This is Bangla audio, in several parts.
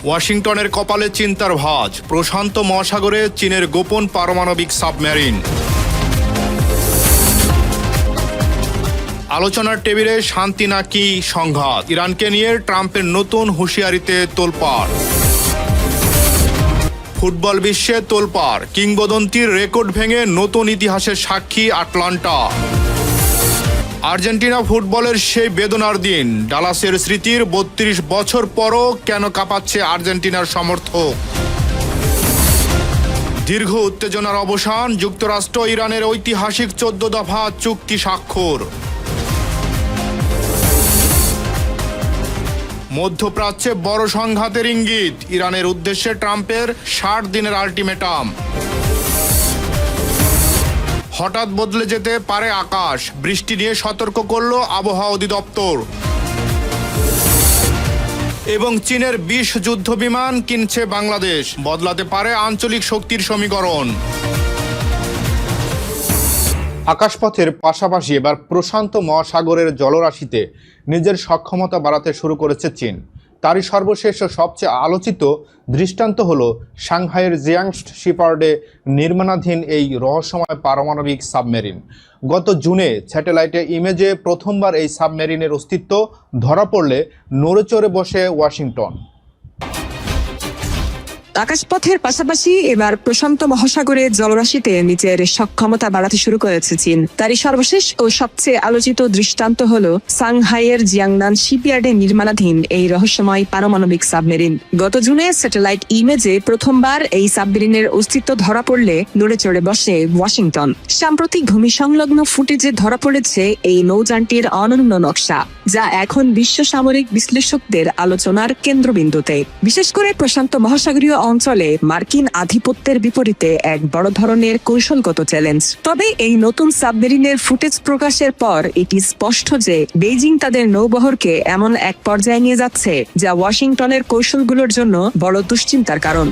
ওয়াশিংটনের কপালে চিন্তার ভাঁজ, প্রশান্ত মহাসাগরে চীনের গোপন পারমাণবিক সাবমেরিন। আলোচনার টেবিলে শান্তি নাকি সংঘাত, ইরানকে নিয়ে ট্রাম্পের নতুন হুঁশিয়ারিতে তোলপাড়। ফুটবল বিশ্বে তোলপাড়, কিংবদন্তির রেকর্ড ভেঙে নতুন ইতিহাসের সাক্ষী আটলান্টা। আর্জেন্টিনা ফুটবলের সেই বেদনার দিন, ডালাসের স্মৃতির ৩২ বছর পরও কেন কাঁপাচ্ছে আর্জেন্টিনার সমর্থক। দীর্ঘ উত্তেজনার অবসান, যুক্তরাষ্ট্র ইরানের ঐতিহাসিক ১৪ দফা চুক্তি স্বাক্ষর। মধ্যপ্রাচ্যে বড় সংঘাতের ইঙ্গিত, ইরানের উদ্দেশ্যে ট্রাম্পের ৬০ দিনের আল্টিমেটাম। হঠাৎ বদলে যেতে পারে আকাশ, বৃষ্টি নিয়ে সতর্ক করল আবহাওয়া অধিদপ্তর। এবং চীনের ২০ যুদ্ধবিমান কিনছে বাংলাদেশ, বদলাতে পারে আঞ্চলিক শক্তির সমীকরণ। আকাশপথের পাশাপাশি এবার প্রশান্ত মহাসাগরের জলরাশিতে নিজের সক্ষমতা বাড়াতে শুরু করেছে চীন। তারই সর্বশেষ ও সবচেয়ে আলোচিত দৃষ্টান্ত হলো সাংহাইয়ের জিয়াংস্ট শিপার্ডে নির্মাণাধীন এই রহস্যময় পারমাণবিক সাবমেরিন। গত জুনে স্যাটেলাইটে ইমেজে প্রথমবার এই সাবমেরিনের অস্তিত্ব ধরা পড়লে নড়েচড়ে বসে ওয়াশিংটন। আকাশপথের পাশাপাশি এবার প্রশান্ত মহাসাগরে জলরাশিতে নিজের সক্ষমতা বাড়াতে শুরু করেছে চীন। তারই সর্বশেষ ও সবচেয়ে আলোচিত দৃষ্টান্ত হল সাংহাইয়ের জিয়াংনান শিপইয়ার্ডে নির্মাণাধীন এই রহস্যময় পারমাণবিক সাবমেরিন। গত জুনে স্যাটেলাইট ইমেজে প্রথমবার এই সাবমেরিনের অস্তিত্ব ধরা পড়লে নড়ে চড়ে বসে ওয়াশিংটন। সাম্প্রতিক ভূমি সংলগ্ন ফুটেজে ধরা পড়েছে এই নৌযানটির অনন্য নকশা, যা এখন বিশ্ব সামরিক বিশ্লেষকদের আলোচনার কেন্দ্রবিন্দুতে। বিশেষ করে প্রশান্ত মহাসাগরীয় অঞ্চলে মার্কিন আধিপত্যের বিপরীতে এক বড় ধরনের কৌশলগত চ্যালেঞ্জ। তবে এই নতুন সাবমেরিনের ফুটেজ প্রকাশের পর এটি স্পষ্ট যে বেইজিং তাদের নৌবহরকে এমন এক পর্যায়ে নিয়ে যাচ্ছে যা ওয়াশিংটনের কৌশলগুলোর জন্য বড় দুশ্চিন্তার কারণ।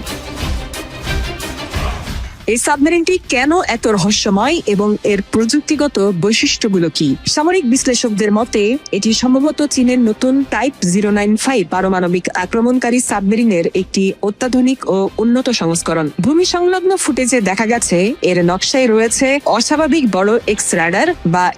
এই সাবমেরিনটি কেন এত রহস্যময় এবং এর প্রযুক্তিগত বৈশিষ্ট্যগুলো কি? সামরিক বিশ্লেষকদের মতে এটি সম্ভবত চীনের নতুন টাইপ 095 পারমাণবিক আক্রমণকারী সাবমেরিনের একটি অত্যাধুনিক ও উন্নত সংস্করণ। ভূমি সংলগ্ন ফুটেজে দেখা গেছে এর নকশায় রয়েছে অস্বাভাবিক বড়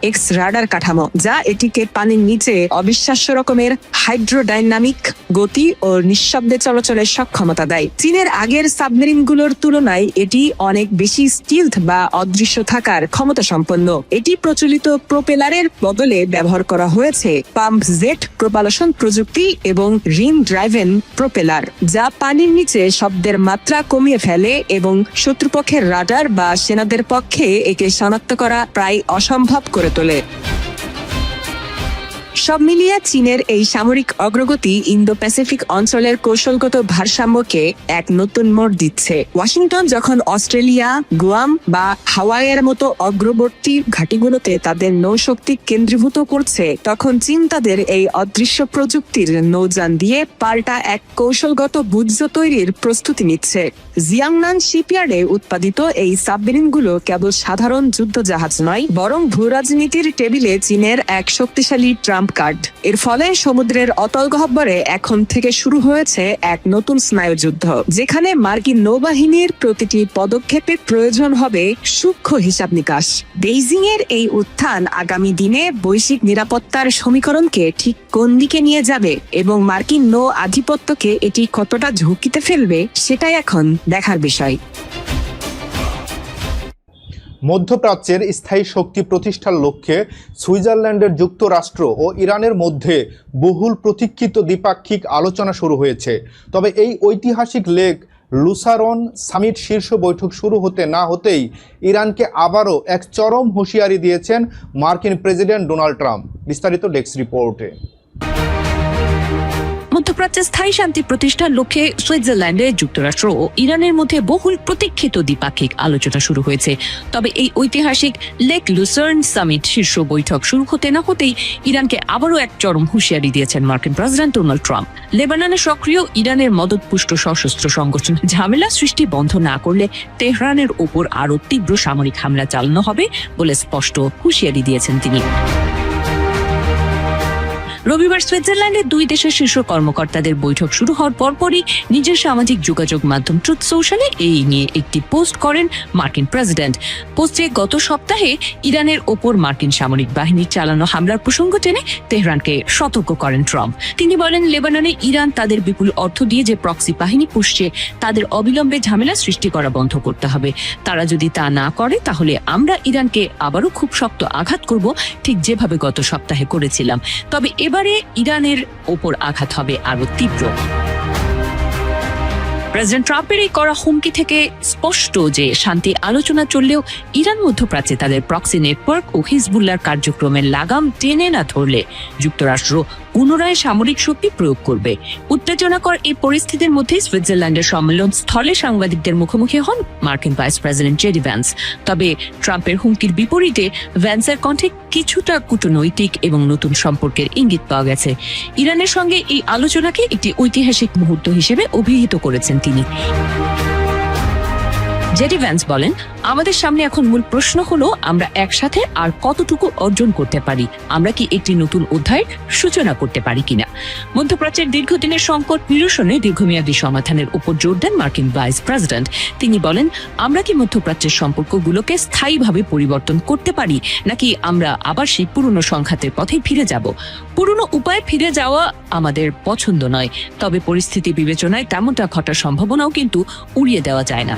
এক্স রাডার কাঠামো, যা এটিকে পানির নিচে অবিশ্বাস্য রকমের হাইড্রোডাইনামিক গতি ও নিঃশব্দে চলাচলের সক্ষমতা দেয়। চীনের আগের সাবমেরিনগুলোর তুলনায় এটি অনেক বেশি স্টিলথ বা অদৃশ্য থাকার ক্ষমতা সম্পন্ন। এটি প্রচলিত প্রোপেলারের বদলে ব্যবহার করা হয়েছে পাম্প জেট প্রোপালশন প্রযুক্তি এবং রিম ড্রাইভেন প্রোপেলার, যা পানির নিচে শব্দের মাত্রা কমিয়ে ফেলে এবং শত্রুপক্ষের রাডার বা সেনাদের পক্ষে একে শনাক্ত করা প্রায় অসম্ভব করে তোলে। সব মিলিয়ে চীনের এই সামরিক অগ্রগতি ইন্দো প্যাসিফিক অঞ্চলের কৌশলগত ভারসাম্যকে এক নতুন মোড় দিচ্ছে। ওয়াশিংটন যখন অস্ট্রেলিয়া, গুয়াম বা হাওয়াইয়ের মতো অগ্রবর্তী ঘাঁটিগুলোতে তাদের নৌশক্তি কেন্দ্রীভূত করছে, তখন চীন তাদের এই অদৃশ্য প্রযুক্তির নৌযান দিয়ে পাল্টা এক কৌশলগত বুদ্ধ তৈরির প্রস্তুতি নিচ্ছে। জিয়াংনান শিপইয়ার্ডে উৎপাদিত এই সাবমেরিনগুলো কেবল সাধারণ যুদ্ধ জাহাজ নয়, বরং ভূরাজনীতির টেবিলে চীনের এক শক্তিশালী ট্রাম্প কার্ড। এর ফলে সমুদ্রের অতল গহ্বরে এখন থেকে শুরু হয়েছে এক নতুন স্নায়ুযুদ্ধ, যেখানে মার্কিন নৌবাহিনীর প্রতিটি পদক্ষেপে প্রয়োজন হবে সূক্ষ্ম হিসাব নিকাশ। বেইজিং এর এই উত্থান আগামী দিনে বৈশ্বিক নিরাপত্তার সমীকরণকে ঠিক কোন দিকে নিয়ে যাবে এবং মার্কিন নৌ আধিপত্যকে এটি কতটা ঝুঁকিতে ফেলবে, সেটাই এখন দেখার বিষয়। মধ্যপ্রাচ্যের স্থায়ী শক্তি প্রতিষ্ঠার লক্ষ্যে সুইজারল্যান্ডের যুক্তরাষ্ট্র ও ইরানের মধ্যে বহুল প্রতীক্ষিত দ্বিপাক্ষিক আলোচনা শুরু হয়েছে। তবে এই ঐতিহাসিক লেক লুসারন সামিট শীর্ষ বৈঠক শুরু হতে না হতেই ইরানকে আবারও এক চরম হুঁশিয়ারি দিয়েছেন মার্কিন প্রেসিডেন্ট ডোনাল্ড ট্রাম্প। বিস্তারিত ডেস্ক রিপোর্টে। মধ্যপ্রাচ্যে স্থায়ী শান্তি প্রতিষ্ঠার লক্ষ্যে সুইজারল্যান্ডে যুক্তরাষ্ট্র ও ইরানের মধ্যে বহুল প্রতীক্ষিত দ্বিপাক্ষিক আলোচনা শুরু হয়েছে। তবে এই ঐতিহাসিক লেক লুসার্ন সামিট শীর্ষ বৈঠক শুরু হতে না হতেই ইরানকে আবারও এক চরম হুঁশিয়ারি দিয়েছেন মার্কিন প্রেসিডেন্ট ডোনাল্ড ট্রাম্প। লেবাননে সক্রিয় ইরানের মদতপুষ্ট সশস্ত্র সংগঠন ঝামেলা সৃষ্টি বন্ধ না করলে তেহরানের ওপর আরও তীব্র সামরিক হামলা চালানো হবে বলে স্পষ্ট হুঁশিয়ারি দিয়েছেন তিনি। রবিবার সুইজারল্যান্ডে দুই দেশের শীর্ষ কর্মকর্তাদের বৈঠক শুরু হওয়ার পরপরই নিজের সামাজিক যোগাযোগ মাধ্যম ট্রুথ সোশ্যালে এই নিয়ে একটি পোস্ট করেন মার্কিন প্রেসিডেন্ট। পোস্টে গত সপ্তাহে ইরানের ওপর মার্কিন সামরিক বাহিনীর চালানো হামলার প্রসঙ্গ টেনে তেহরানকে সতর্ক করেন ট্রাম্প। তিনি বলেন, লেবাননে ইরান তাদের বিপুল অর্থ দিয়ে যে প্রক্সি বাহিনী পুষছে তাদের অবিলম্বে ঝামেলা সৃষ্টি করা বন্ধ করতে হবে। তারা যদি তা না করে তাহলে আমরা ইরানকে আবারও খুব শক্ত আঘাত করব, ঠিক যেভাবে গত সপ্তাহে করেছিলাম। তবে এবারে ইরানের ওপর আঘাত হবে আরো তীব্র। প্রেসিডেন্ট ট্রাম্পের এই করা হুমকি থেকে স্পষ্ট যে শান্তি আলোচনা চললেও ইরান মধ্যপ্রাচ্যে তাদের প্রক্সি নেটওয়ার্ক ও হিজবুল্লাহর কার্যক্রমের লাগাম টেনে না ধরলে যুক্তরাষ্ট্র পুনরায় সামরিক শক্তি প্রয়োগ করবে। উত্তেজনাকর এই পরিস্থিতির মধ্যে সুইজারল্যান্ডের সম্মেলন স্থলে সাংবাদিকদের মুখোমুখি হন মার্কিন ভাইস প্রেসিডেন্ট জেডি ভ্যান্স। তবে ট্রাম্পের হুমকির বিপরীতে ভ্যান্সের কণ্ঠে কিছুটা কূটনৈতিক এবং নতুন সম্পর্কের ইঙ্গিত পাওয়া গেছে। ইরানের সঙ্গে এই আলোচনাকে একটি ঐতিহাসিক মুহূর্ত হিসেবে অভিহিত করেছেন তিনি। জেডি ভ্যান্স বলেন, আমাদের সামনে এখন মূল প্রশ্ন হলো আমরা একসাথে আর কতটুকু অর্জন করতে পারি। আমরা কি একটি নতুন অধ্যায়ের সূচনা করতে পারি কিনা। মধ্যপ্রাচ্যের দীর্ঘদিনের সংকট নিরসনে দীর্ঘমেয়াদী সমাধানের উপর জোর দেন মার্কিন ভাইস প্রেসিডেন্ট। তিনি বলেন, আমরা কি মধ্যপ্রাচ্যের সম্পর্কগুলোকে স্থায়ীভাবে পরিবর্তন করতে পারি, নাকি আমরা আবার সেই পুরনো সংঘাতের পথে ফিরে যাব। পুরনো উপায়ে ফিরে যাওয়া আমাদের পছন্দ নয়, তবে পরিস্থিতি বিবেচনায় তেমনটা ঘটার সম্ভাবনাও কিন্তু উড়িয়ে দেওয়া যায় না।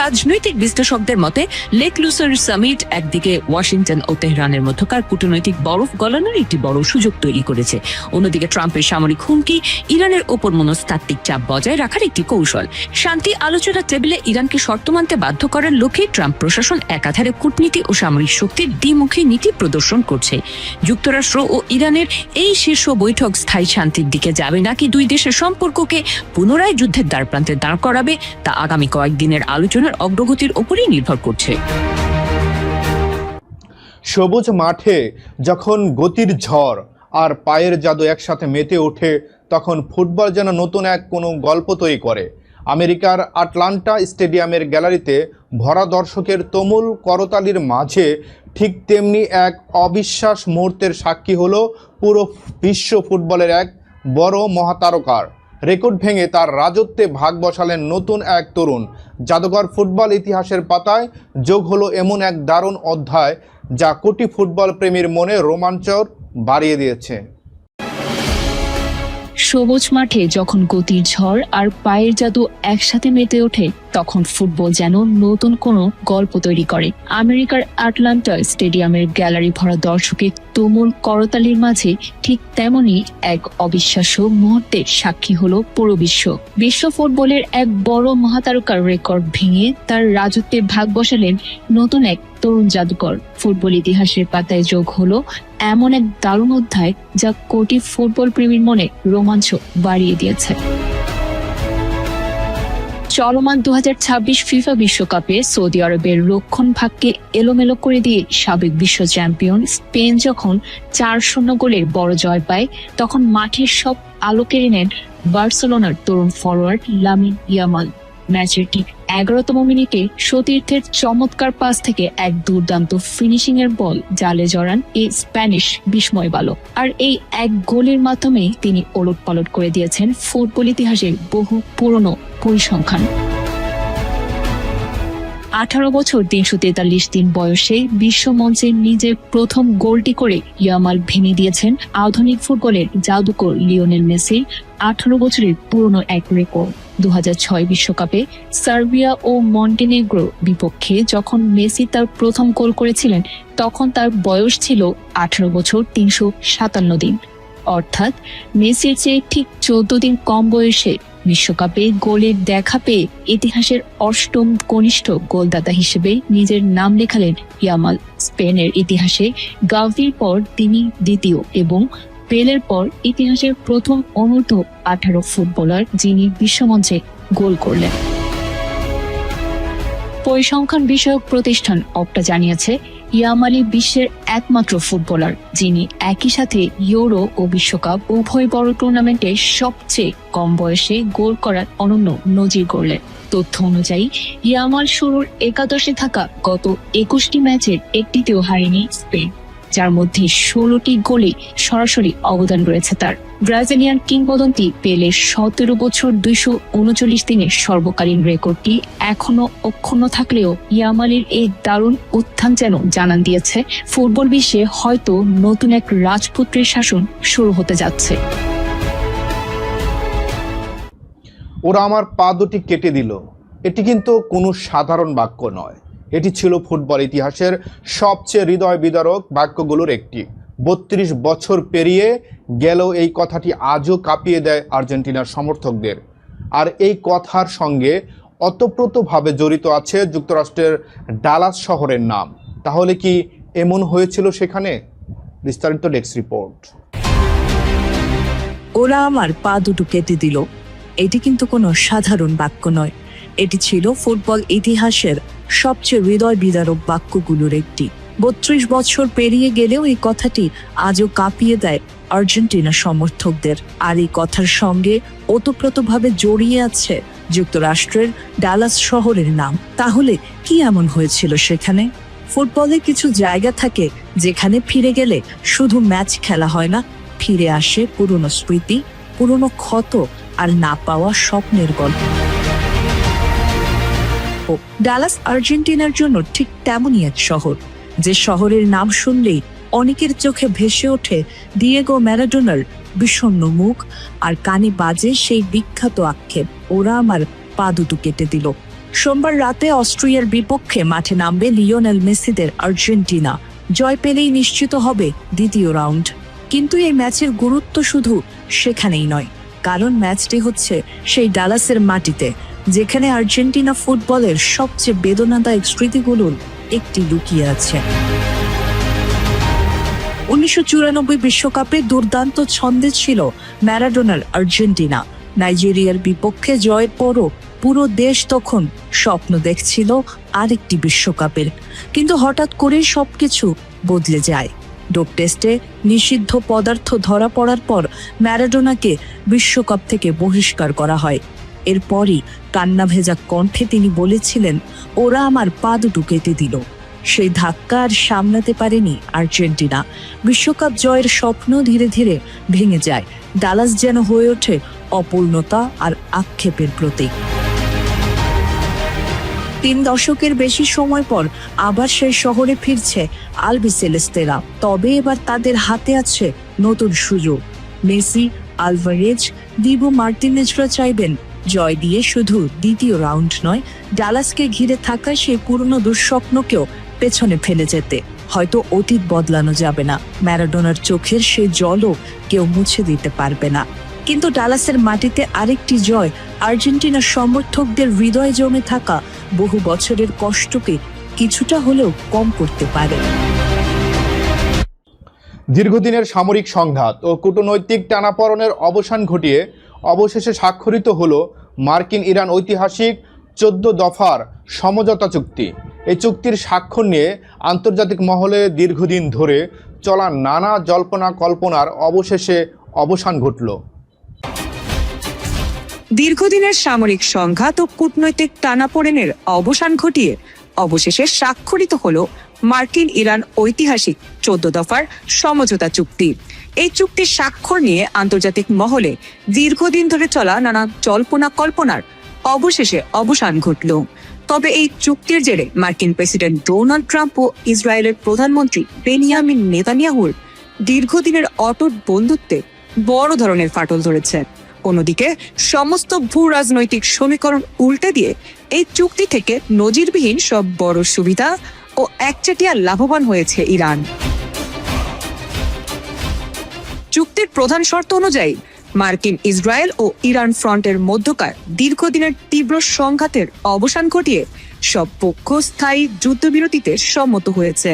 রাজনৈতিক বিশ্লেষকদের মতে লেক লুসার সামিট একদিকে ওয়াশিংটন ও তেহরানের মধ্যকার কূটনৈতিক বরফ গলানোর একটি বড় সুযোগ তৈরি করেছে, অন্যদিকে ট্রাম্পের সামরিক হুমকি ইরানের ওপর মনস্তাত্ত্বিক চাপ বজায় রাখার একটি কৌশল। শান্তি আলোচনার টেবিলে ইরানকে শর্ত মানতে বাধ্য করার লক্ষ্যে ট্রাম্প প্রশাসন একাধারে কূটনীতি ও সামরিক শক্তির দ্বিমুখী নীতি প্রদর্শন করছে। যুক্তরাষ্ট্র ও ইরানের এই শীর্ষ বৈঠক স্থায়ী শান্তির দিকে যাবে নাকি দুই দেশের সম্পর্ককে পুনরায় যুদ্ধের দ্বারপ্রান্তে দাঁড় করাবে তা আগামী কয়েকদিনের আলোচনার অগ্রগতির উপরই নির্ভর করছে। সবুজ মাঠে যখন গতির ঝড় আর পায়ের জাদু একসাথে মেতে ওঠে, তখন ফুটবল যেন নতুন এক কোনো গল্প তৈরি করে। আমেরিকার আটলান্টা স্টেডিয়ামের গ্যালারিতে ভরা দর্শকের তুমুল করতালির মাঝে ঠিক তেমনি এক অবিশ্বাস মুহূর্তের সাক্ষী হলো পুরো বিশ্ব ফুটবলের এক বড় মহাতারকার। রেকর্ড ভেঙে তার রাজত্বে ভাগ বসালেন নতুন এক তরুণ জাদুঘর। ফুটবল ইতিহাসের পাতায় যোগ হলো এমন এক দারুণ অধ্যায় যা কোটি ফুটবল প্রেমীর মনে রোমাঞ্চ বাড়িয়ে দিয়েছে। সবুজ মাঠে যখন গতির ঝড় আর পায়ের জাদু একসাথে মেতে ওঠে, তখন ফুটবল যেন নতুন কোনো গল্প তৈরি করে। আমেরিকার আটলান্টা স্টেডিয়ামের গ্যালারি ভরা দর্শকের তুমুল করতালির মাঝে ঠিক তেমনি এক অবিশ্বাস্য মুহূর্তের সাক্ষী হলো পুরো বিশ্ব। বিশ্ব ফুটবলের এক বড় মহাতারকার রেকর্ড ভেঙে তার রাজত্বে ভাগ বসালেন নতুন এক তরুণ জাদুকর। ফুটবল ইতিহাসের পাতায় যোগ হলো এমন এক দারুণ অধ্যায় যা কোটি ফুটবল প্রেমীর মনে রোমাঞ্চ বাড়িয়ে দিয়েছে। চলমান 2026 ফিফা বিশ্বকাপে সৌদি আরবের রক্ষণ ভাগকে এলোমেলো করে দিয়ে সাবেক বিশ্ব চ্যাম্পিয়ন স্পেন যখন 4-0 গোলের বড় জয় পায়, তখন মাঠের সব আলো কেড়ে নেন বার্সেলোনার তরুণ ফরোয়ার্ড লামিন ইয়ামাল। ম্যাচের ঠিক 11তম মিনিটে সতীর্থের চমৎকার পাস থেকে এক দুর্দান্ত ফিনিশিং এর বল জালে জড়ান এই স্প্যানিশ বিস্ময় বালক। আর এই এক গোলের মাধ্যমে তিনি ওলটপালট করে দিয়েছেন ফুটবল ইতিহাসের বহু পুরনো পরিসংখ্যান। 18 বছর 343 দিন বয়সে বিশ্ব মঞ্চে নিজের প্রথম গোলটি করে ইয়ামাল ভেঙে দিয়েছেন আধুনিক ফুটবলের জাদুকর লিওনেল মেসির 18 বছরের পুরনো এক রেকর্ড। 2006 বিশ্বকাপে সার্বিয়া ও মন্টেনেগ্রোর বিপক্ষে যখন মেসি তার প্রথম গোল করেছিলেন, তখন তার বয়স ছিল 18 বছর 357 দিন। অর্থাৎ মেসির চেয়ে ঠিক 14 দিন কম বয়সে বিশ্বকাপে গোলের দেখা পেয়ে ইতিহাসের অষ্টম কনিষ্ঠ গোলদাতা হিসেবে নিজের নাম লেখালেন ইয়ামাল। স্পেনের ইতিহাসে গাভির পর তিনি দ্বিতীয় এবং পেলের পর ইতিহাসের প্রথম অনূর্ধ্ব 18 ফুটবলার যিনি বিশ্বমঞ্চে গোল করলেন। পরিসংখ্যান বিষয়ক প্রতিষ্ঠান অপটা জানিয়েছে, ইয়ামালি বিশ্বের একমাত্র ফুটবলার যিনি একই সাথে ইউরো ও বিশ্বকাপ উভয় বড় টুর্নামেন্টে সবচেয়ে কম বয়সে গোল করার অনন্য নজির গড়লেন। তথ্য অনুযায়ী ইয়ামাল শুরুর একাদশে থাকা গত 21টি ম্যাচের একটিতেও হারেনি স্পেন। যার মধ্যে 16টি গোলে সরাসরি অবদান রয়েছে তার। ব্রাজিলিয়ান কিংবদন্তি পেলে 17 বছর 239 দিনের সর্বকালীন রেকর্ডটি এখনো অক্ষুণ্ণ থাকলেও ইয়ামালের এই দারুণ উত্থান যেন জানান দিয়েছে ফুটবল বিশ্বে হয়তো নতুন এক রাজপুত্রের শাসন শুরু হতে যাচ্ছে। ওরা আমার পা দুটি কেটে দিল, এটি কিন্তু কোনো সাধারণ বাক্য নয়। এটি ছিল ফুটবল ইতিহাসের সবচেয়ে হৃদয় বিদারক বাক্যগুলোর একটি। 32 বছর পেরিয়ে গেলেও এই কথাটি আজও কাঁপিয়ে দেয় আর্জেন্টিনার সমর্থকদের। আর এই কথার সঙ্গে ওতপ্রোতভাবে জড়িত আছে যুক্তরাষ্ট্রের ডালাস শহরের নাম। তাহলে কি এমন হয়েছিল সেখানে? বিস্তারিত ডেস্ক রিপোর্ট। ওরা আমার পা দুটো কেটে দিল, এটি কিন্তু কোনো সাধারণ বাক্য নয়। এটি ছিল ফুটবল ইতিহাসের সবচেয়ে হৃদয় বিদারক বাক্যগুলোর একটি। 32 বছর পেরিয়ে গেলেও এই কথাটি আজও কাঁপিয়ে দেয় আর্জেন্টিনা সমর্থকদের। আর এই কথার সঙ্গে ওতপ্রোতভাবে জড়িয়ে আছে যুক্তরাষ্ট্রের ডালাস শহরের নাম। তাহলে কি এমন হয়েছিল সেখানে? ফুটবলে কিছু জায়গা থাকে যেখানে ফিরে গেলে শুধু ম্যাচ খেলা হয় না, ফিরে আসে পুরনো স্মৃতি, পুরনো ক্ষত আর না পাওয়া স্বপ্নের গল্প। ডালাস আর্জেন্টিনার জন্য ঠিক তেমনই এক শহর, যে শহরের নাম শুনলেই অনেকের চোখে ভেসে ওঠে ডিয়েগো ম্যারাডোনার বিষণ্ণ মুখ আর কানে বাজে সেই বিখ্যাত আক্ষেপ, ওরা আমার পা দুটো কেটে দিল। সোমবার রাতে অস্ট্রিয়ার বিপক্ষে মাঠে নামবে লিওনেল মেসিদের আর্জেন্টিনা। জয় পেলেই নিশ্চিত হবে দ্বিতীয় রাউন্ড। কিন্তু এই ম্যাচের গুরুত্ব শুধু সেখানেই নয়, কারণ ম্যাচটি হচ্ছে সেই ডালাসের মাটিতে, যেখানে আর্জেন্টিনা ফুটবলের সবচেয়ে বেদনাদায়ক স্মৃতিগুলোর একটি লুকিয়ে আছে। 1994 বিশ্বকাপে দুর্দান্ত ছন্দে ছিল ম্যারাডোনার আর্জেন্টিনা। নাইজেরিয়ার বিপক্ষে জয়ের পরও পুরো দেশ তখন স্বপ্ন দেখছিল আরেকটি বিশ্বকাপের। কিন্তু হঠাৎ করেই সবকিছু বদলে যায়। ডোপ টেস্টে নিষিদ্ধ পদার্থ ধরা পড়ার পর ম্যারাডোনাকে বিশ্বকাপ থেকে বহিষ্কার করা হয়। এরপরই কান্না ভেজা কণ্ঠে তিনি বলেছিলেন, ওরা আমার পা দুটো কেটে দিল। সেই ধাক্কা আর সামলাতে পারেনি আর্জেন্টিনা। বিশ্বকাপ জয়ের স্বপ্ন ধীরে ধীরে ভেঙে যায়। ডালাস যেন হয়ে ওঠে অপূর্ণতা আর আক্ষেপের প্রতীক। 3 দশকের বেশি সময় পর আবার সেই শহরে ফিরছে আলবিসেলেস্তেরা। তবে এবার তাদের হাতে আছে নতুন সুযোগ। মেসি, আলভারেজ, দিবো মার্টিনেজরা চাইবেন জয় দিয়ে শুধু দ্বিতীয় রাউন্ড নয়, ডালাসকে ঘিরে থাকা সেই পুরনো দুঃস্বপ্নকেও পেছনে ফেলে যেতে। হয়তো অতীত বদলানো যাবে না, ম্যারাডোনার চোখের সেই জলও কেউ মুছে দিতে পারবে না, কিন্তু ডালাসের মাটিতে আরেকটি জয় আর্জেন্টিনার সমর্থকদের হৃদয়ে জমে থাকা বহু বছরের কষ্টকে কিছুটা হলেও কম করতে পারে। দীর্ঘদিনের সামরিক সংঘাত ও কূটনৈতিক টানাপোড়েনের অবসান ঘটিয়ে অবশেষে স্বাক্ষরিত হলো মার্কিন ইরান ঐতিহাসিক 14 দফার সমঝোতা চুক্তি। এই চুক্তির স্বাক্ষর নিয়ে আন্তর্জাতিক মহলে দীর্ঘদিন ধরে চলা নানা জল্পনা কল্পনার অবশেষে অবসান ঘটল। দীর্ঘদিনের সামরিক সংঘাত ও কূটনৈতিক টানাপোড়েনের অবসান ঘটিয়ে অবশেষে স্বাক্ষরিত হলো মার্কিন ইরান ঐতিহাসিক 14 দফার সমঝোতা চুক্তি। এই চুক্তির স্বাক্ষর নিয়ে আন্তর্জাতিক মহলে দীর্ঘদিন ধরে চলা নানা জল্পনা কল্পনার অবশেষে অবসান ঘটল। তবে এই চুক্তির জেরে মার্কিন প্রেসিডেন্ট ডোনাল্ড ট্রাম্প ও ইসরায়েলের প্রধানমন্ত্রী বেনিয়ামিন নেতানিয়াহুর দীর্ঘদিনের অটুট বন্ধুত্বে বড় ধরনের ফাটল ধরেছে। অন্যদিকে সমস্ত ভূ রাজনৈতিক সমীকরণ উল্টে দিয়ে এই চুক্তি থেকে নজিরবিহীন সব বড় সুবিধা ও একচেটিয়া লাভবান হয়েছে ইরান। চুক্তির প্রধান শর্ত অনুযায়ী মার্কিন, ইসরায়েল ও ইরান ফ্রন্টের মধ্যকার দীর্ঘদিনের তীব্র সংঘাতের অবসান ঘটিয়ে সব পক্ষ স্থায়ী যুদ্ধবিরতিতে সম্মত হয়েছে।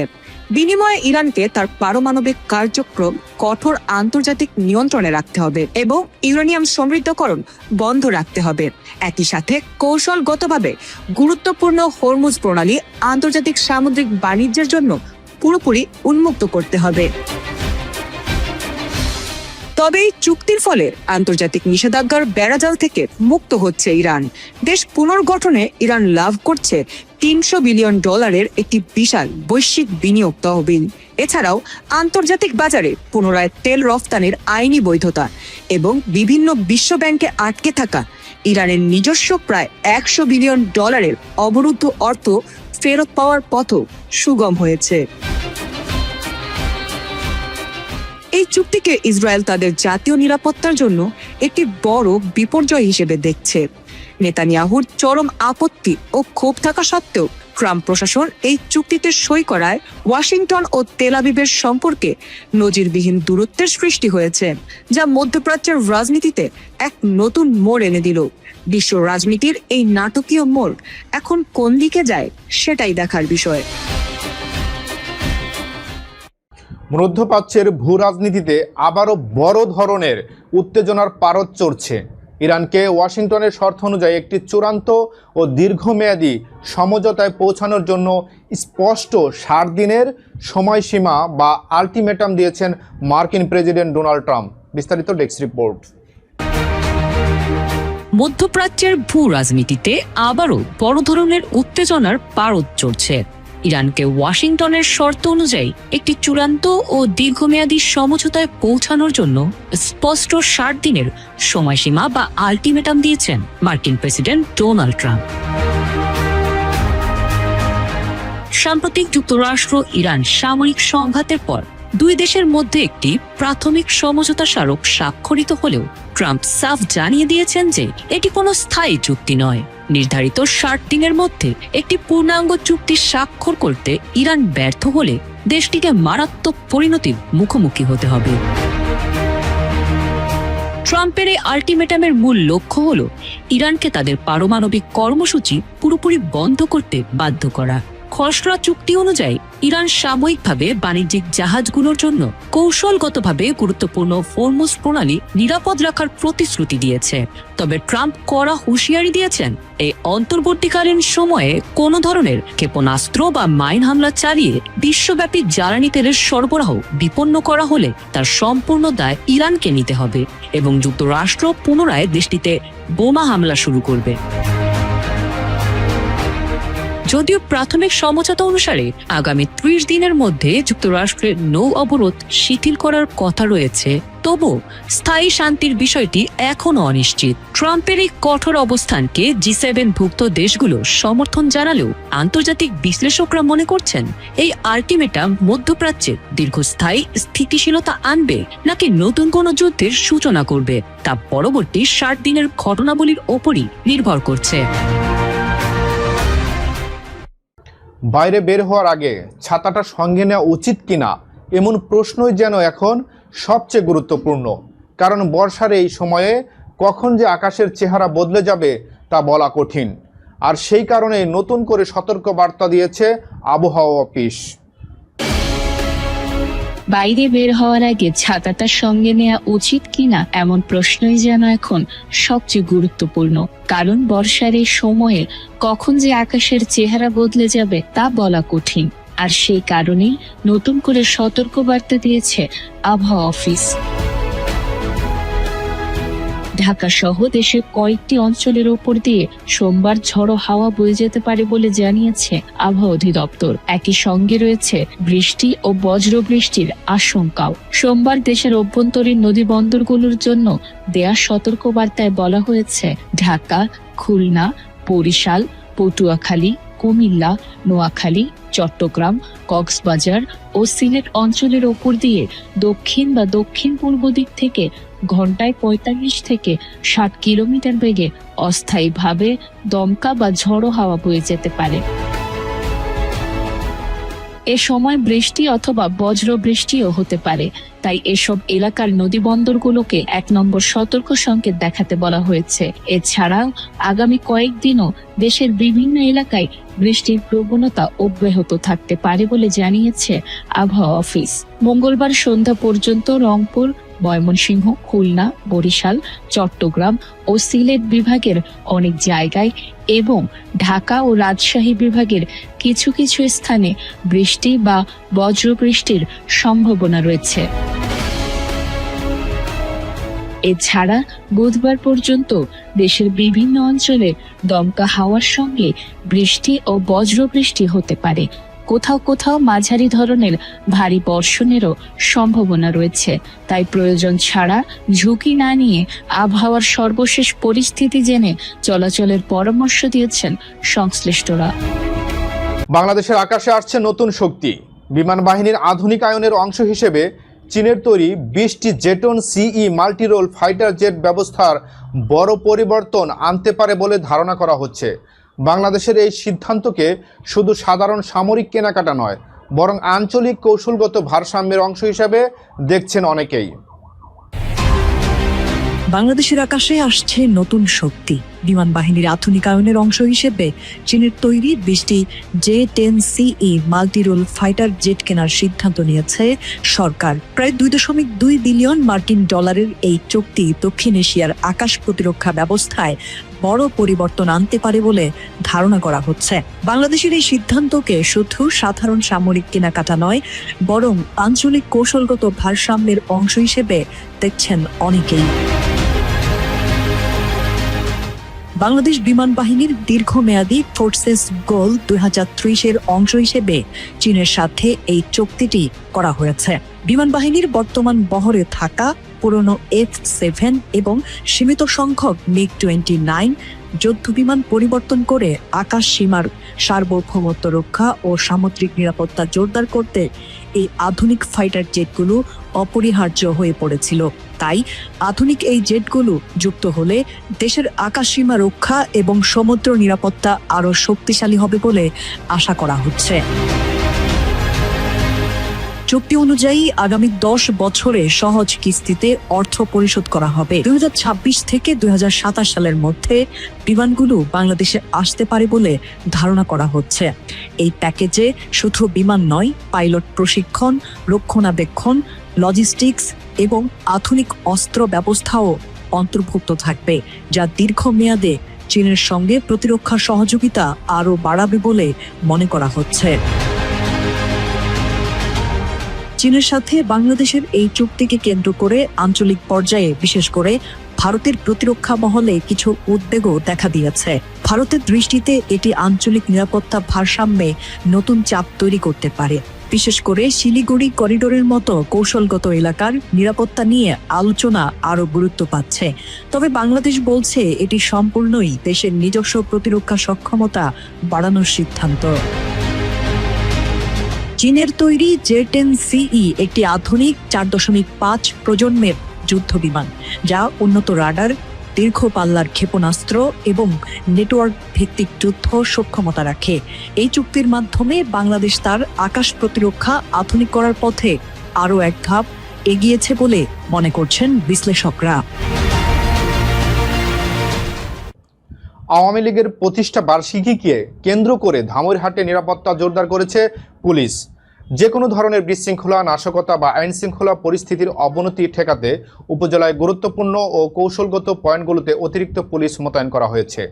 বিনিময়ে ইরানকে তার পারমাণবিক কার্যক্রম কঠোর আন্তর্জাতিক নিয়ন্ত্রণে রাখতে হবে এবং ইউরেনিয়াম সমৃদ্ধকরণ বন্ধ রাখতে হবে। একই সাথে কৌশলগতভাবে গুরুত্বপূর্ণ হরমুজ প্রণালী আন্তর্জাতিক সামুদ্রিক বাণিজ্যের জন্য পুরোপুরি উন্মুক্ত করতে হবে। তবে এই চুক্তির ফলে আন্তর্জাতিক নিষেধাজ্ঞার বেড়াজাল থেকে মুক্ত হচ্ছে ইরান। দেশ পুনর্গঠনে ইরান লাভ করছে $300 বিলিয়ন একটি বিশাল বৈশ্বিক বিনিয়োগ তহবিল। এছাড়াও আন্তর্জাতিক বাজারে পুনরায় তেল রফতানির আইনি বৈধতা এবং বিভিন্ন বিশ্ব ব্যাংকে আটকে থাকা ইরানের নিজস্ব প্রায় $100 বিলিয়ন অবরুদ্ধ অর্থ ফেরত পাওয়ার পথও সুগম হয়েছে। এই চুক্তিকে ইসরায়েল তাদের জাতীয় নিরাপত্তার জন্য একটি বড় বিপর্যয় হিসেবে দেখছে। নেতানিয়াহুর চরম আপত্তি ও ক্ষোভ থাকা সত্ত্বেও ট্রাম্প প্রশাসন এই চুক্তিতে সই করায় ওয়াশিংটন ও তেল আবিবের সম্পর্কে নজিরবিহীন দূরত্বের সৃষ্টি হয়েছে, যা মধ্যপ্রাচ্যের রাজনীতিতে এক নতুন মোড় এনে দিল। বিশ্ব রাজনীতির এই নাটকীয় মোড় এখন কোন দিকে যায় সেটাই দেখার বিষয়। মধ্যপ্রাচ্যের ভূ রাজনীতিতে আবারও বড় ধরনের উত্তেজনার পারদ চড়ছে। ইরানকে ওয়াশিংটনের শর্ত অনুযায়ী একটি চূড়ান্ত ও দীর্ঘমেয়াদী সমঝোতায় পৌঁছানোর জন্য স্পষ্ট 60 দিনের সময়সীমা বা আলটিমেটাম দিয়েছেন মার্কিন প্রেসিডেন্ট ডোনাল্ড ট্রাম্প। বিস্তারিত ডেস্ক রিপোর্ট। মধ্যপ্রাচ্যের ভূ রাজনীতিতে আবারও বড় ধরনের উত্তেজনার পারদ চড়ছে। ইরানকে ওয়াশিংটনের শর্ত অনুযায়ী একটি চূড়ান্ত ও দীর্ঘমেয়াদী সমঝোতায় পৌঁছানোর জন্য স্পষ্ট 60 দিনের সময়সীমা বা আলটিমেটাম দিয়েছেন মার্কিন প্রেসিডেন্ট ডোনাল্ড ট্রাম্প। সাম্প্রতিক যুক্তরাষ্ট্র ইরান সামরিক সংঘাতের পর দুই দেশের মধ্যে একটি প্রাথমিক সমঝোতা স্মারক স্বাক্ষরিত হলেও ট্রাম্প সাফ জানিয়ে দিয়েছেন যে এটি কোনো স্থায়ী চুক্তি নয়। নির্ধারিত 60 দিনের মধ্যে একটি পূর্ণাঙ্গ চুক্তি স্বাক্ষর করতে ইরান ব্যর্থ হলে দেশটিকে মারাত্মক পরিণতির মুখোমুখি হতে হবে। ট্রাম্পের এই আলটিমেটামের মূল লক্ষ্য হল ইরানকে তাদের পারমাণবিক কর্মসূচি পুরোপুরি বন্ধ করতে বাধ্য করা। খসড়া চুক্তি অনুযায়ী ইরান সাময়িকভাবে বাণিজ্যিক জাহাজগুলোর জন্য কৌশলগতভাবে গুরুত্বপূর্ণ হরমুজ প্রণালী নিরাপদ রাখার প্রতিশ্রুতি দিয়েছে। তবে ট্রাম্প কড়া হুঁশিয়ারি দিয়েছেন, এই অন্তর্বর্তীকালীন সময়ে কোনো ধরনের ক্ষেপণাস্ত্র বা মাইন হামলা চালিয়ে বিশ্বব্যাপী জ্বালানি তেলের সরবরাহ বিপন্ন করা হলে তার সম্পূর্ণ দায় ইরানকে নিতে হবে এবং যুক্তরাষ্ট্র পুনরায় দেশটিতে বোমা হামলা শুরু করবে। যদিও প্রাথমিক সমঝোতা অনুসারে আগামী 30 দিনের মধ্যে যুক্তরাষ্ট্রের নৌ অবরোধ শিথিল করার কথা রয়েছে, তবু স্থায়ী শান্তির বিষয়টি এখনো অনিশ্চিত। ট্রাম্পের এই কঠোর অবস্থানকে G7 ভুক্ত দেশগুলো সমর্থন জানালেও আন্তর্জাতিক বিশ্লেষকরা মনে করছেন এই আলটিমেটাম মধ্যপ্রাচ্যে দীর্ঘস্থায়ী স্থিতিশীলতা আনবে নাকি নতুন কোনো যুদ্ধের সূচনা করবে তা পরবর্তী 60 দিনের ঘটনাবলীর ওপরই নির্ভর করছে। বাইরে বের হওয়ার আগে ছাতাটা সঙ্গে নেওয়া উচিত কিনা এমন প্রশ্নই যেন এখন সবচেয়ে গুরুত্বপূর্ণ। কারণ বর্ষার এই সময়ে কখন যে আকাশের চেহারা বদলে যাবে তা বলা কঠিন। আর সেই কারণে নতুন করে সতর্ক বার্তা দিয়েছে আবহাওয়া অফিস। বাইরে বের হওয়ার আগে ছাতাটা সঙ্গে নেওয়া উচিত কিনা এমন প্রশ্নই যেন এখন সবচেয়ে গুরুত্বপূর্ণ। কারণ বর্ষার এই সময়ে কখন যে আকাশের চেহারা বদলে যাবে তা বলা কঠিন। আর সেই কারণেই নতুন করে সতর্ক বার্তা দিয়েছে আবহাওয়া অফিস। ঢাকা সহ দেশের কয়েকটি অঞ্চলের ওপর দিয়ে সোমবার ঝড়ো হাওয়া বয়ে যেতে পারে বলে জানিয়েছে আবহাওয়া অধিদপ্তর। একই সঙ্গে রয়েছে বৃষ্টি ও বজ্র বৃষ্টির আশঙ্কাও। সোমবার দেশের অভ্যন্তরীণ নদী বন্দরগুলোর জন্য দেয়া সতর্কবার্তায় বলা হয়েছে ঢাকা, খুলনা, বরিশাল, পটুয়াখালী, কুমিল্লা, নোয়াখালী, চট্টগ্রাম, কক্সবাজার ও সিলেট অঞ্চলের ওপর দিয়ে দক্ষিণ বা দক্ষিণ পূর্ব দিক থেকে ঘন্টায় 45 থেকে 60 কিলোমিটার বেগে অস্থায়ীভাবে দমকা বা ঝড়ো হাওয়া বয়ে যেতে পারে। এ সময় বৃষ্টি অথবা বজ্র বৃষ্টিও হতে পারে। তাই এসব এলাকার নদী বন্দরগুলোকে 1 নম্বর সতর্ক সংকেত দেখাতে বলা হয়েছে। এছাড়াও আগামী কয়েকদিনও দেশের বিভিন্ন এলাকায় বৃষ্টির প্রবণতা অব্যাহত থাকতে পারে বলে জানিয়েছে আবহাওয়া অফিস। মঙ্গলবার সন্ধ্যা পর্যন্ত রংপুর, ময়মনসিংহ, খুলনা, বরিশাল, চট্টগ্রাম ও সিলেট বিভাগের অনেক জায়গায় এবং ঢাকা ও রাজশাহী বিভাগের কিছু কিছু স্থানে বৃষ্টি বা বজ্রবৃষ্টির সম্ভাবনা রয়েছে। এছাড়া বুধবার পর্যন্ত দেশের বিভিন্ন অঞ্চলে দমকা হাওয়ার সঙ্গে বৃষ্টি ও বজ্রবৃষ্টি হতে পারে। কোথাও কোথাও মাঝারি ধরনের ভারী বর্ষণেরও সম্ভাবনা রয়েছে। তাই প্রয়োজন ছাড়া ঝুঁকি না নিয়ে আবহাওয়ার সর্বশেষ পরিস্থিতি জেনে চলাচলের পরামর্শ দিয়েছেন সংশ্লিষ্টরা। বাংলাদেশের আকাশে আসছে নতুন শক্তি। বিমান বাহিনীর আধুনিকায়নের অংশ হিসেবে চীনের তৈরি 20টি জেটন সিই মাল্টিরোল ফাইটার জেট ব্যবস্থার বড় পরিবর্তন আনতে পারে বলে ধারণা করা হচ্ছে। বাংলাদেশের এই সিদ্ধান্তকে শুধু সাধারণ সামরিক কেনাকাটা নয়, বরং আঞ্চলিক কৌশলগত ভারসাম্যের অংশ হিসেবে দেখছেন অনেকেই। বাংলাদেশের আকাশে আসছে নতুন শক্তি। বিমান বাহিনীর আধুনিকায়নের অংশ হিসেবে চীনের তৈরি 20টি J-10CE মাল্টিরোল ফাইটার জেট কেনার সিদ্ধান্ত নিয়েছে সরকার। প্রায় 2.2 বিলিয়ন মার্কিন ডলারের এই চুক্তি দক্ষিণ এশিয়ার আকাশ প্রতিরক্ষা ব্যবস্থায় বড় পরিবর্তন আনতে পারে বলে ধারণা করা হচ্ছে। বাংলাদেশের এই সিদ্ধান্তকে শুধু সাধারণ সামরিক কেনাকাটা নয়, বরং আঞ্চলিক কৌশলগত ভারসাম্যের অংশ হিসেবে দেখছেন অনেকেই। বাংলাদেশ বিমান বাহিনীর দীর্ঘমেয়াদী ফোর্সেস গোল 2030-এর অংশ হিসেবে চীনের সাথে এই চুক্তিটি করা হয়েছে। বিমান বাহিনীর বর্তমান বহরে থাকা পুরনো F-7 এবং সীমিত সংখ্যক MiG-29 যুদ্ধ বিমান পরিবর্তন করে আকাশ সীমার সার্বভৌমত্ব রক্ষা ও সামুদ্রিক নিরাপত্তা জোরদার করতে এই আধুনিক ফাইটার জেটগুলো অপরিহার্য হয়ে পড়েছিল। তাই আধুনিক এই জেটগুলো যুক্ত হলে দেশের আকাশ সীমা রক্ষা এবং সমুদ্র নিরাপত্তা আরও শক্তিশালী হবে বলে আশা করা হচ্ছে। চুক্তি অনুযায়ী আগামী 10 বছরে সহজ কিস্তিতে অর্থ পরিশোধ করা হবে। 2026 থেকে 2027 সালের মধ্যে বিমানগুলো বাংলাদেশে আসতে পারে বলে ধারণা করা হচ্ছে। এই প্যাকেজে শুধু বিমান নয়, পাইলট প্রশিক্ষণ, রক্ষণাবেক্ষণ, লজিস্টিক্স এবং আধুনিক অস্ত্র ব্যবস্থাও অন্তর্ভুক্ত থাকবে, যা দীর্ঘমেয়াদে চীনের সঙ্গে প্রতিরক্ষা সহযোগিতা আরও বাড়াবে বলে মনে করা হচ্ছে। চীনের সাথে বাংলাদেশের এই চুক্তিকে কেন্দ্র করে আঞ্চলিক পর্যায়ে বিশেষ করে ভারতের প্রতিরক্ষা মহলে কিছু উদ্বেগও দেখা দিয়েছে। ভারতের দৃষ্টিতে এটি আঞ্চলিক নিরাপত্তা ভারসাম্যে নতুন চাপ তৈরি করতে পারে। বিশেষ করে শিলিগুড়ি করিডোরের মতো কৌশলগত এলাকার নিরাপত্তা নিয়ে আলোচনা আরও গুরুত্ব পাচ্ছে। তবে বাংলাদেশ বলছে এটি সম্পূর্ণই দেশের নিজস্ব প্রতিরক্ষা সক্ষমতা বাড়ানোর সিদ্ধান্ত। চীনের তৈরি J-10CE একটি আধুনিক 4.5 প্রজন্মের যুদ্ধ বিমান, যা উন্নত রাডার, দীর্ঘ পাল্লার ক্ষেপণাস্ত্র এবং নেটওয়ার্ক ভিত্তিক যুদ্ধ সক্ষমতা রাখে। এই চুক্তির মাধ্যমে বাংলাদেশ তার আকাশ প্রতিরক্ষা আধুনিক করার পথে আরও এক ধাপ এগিয়েছে বলে মনে করছেন বিশ্লেষকরা। আওয়ামী লীগের প্রতিষ্ঠা বার্ষিকীকে কেন্দ্র করে ধামইরহাটে নিরাপত্তা জোরদার করেছে পুলিশ। যে কোনো ধরনের বিশৃঙ্খলা, নাশকতা বা আইনশৃঙ্খলা পরিস্থিতির অবনতি ঠেকাতে উপজেলায় গুরুত্বপূর্ণ ও কৌশলগত পয়েন্টগুলোতে অতিরিক্ত পুলিশ মোতায়েন করা হয়েছে।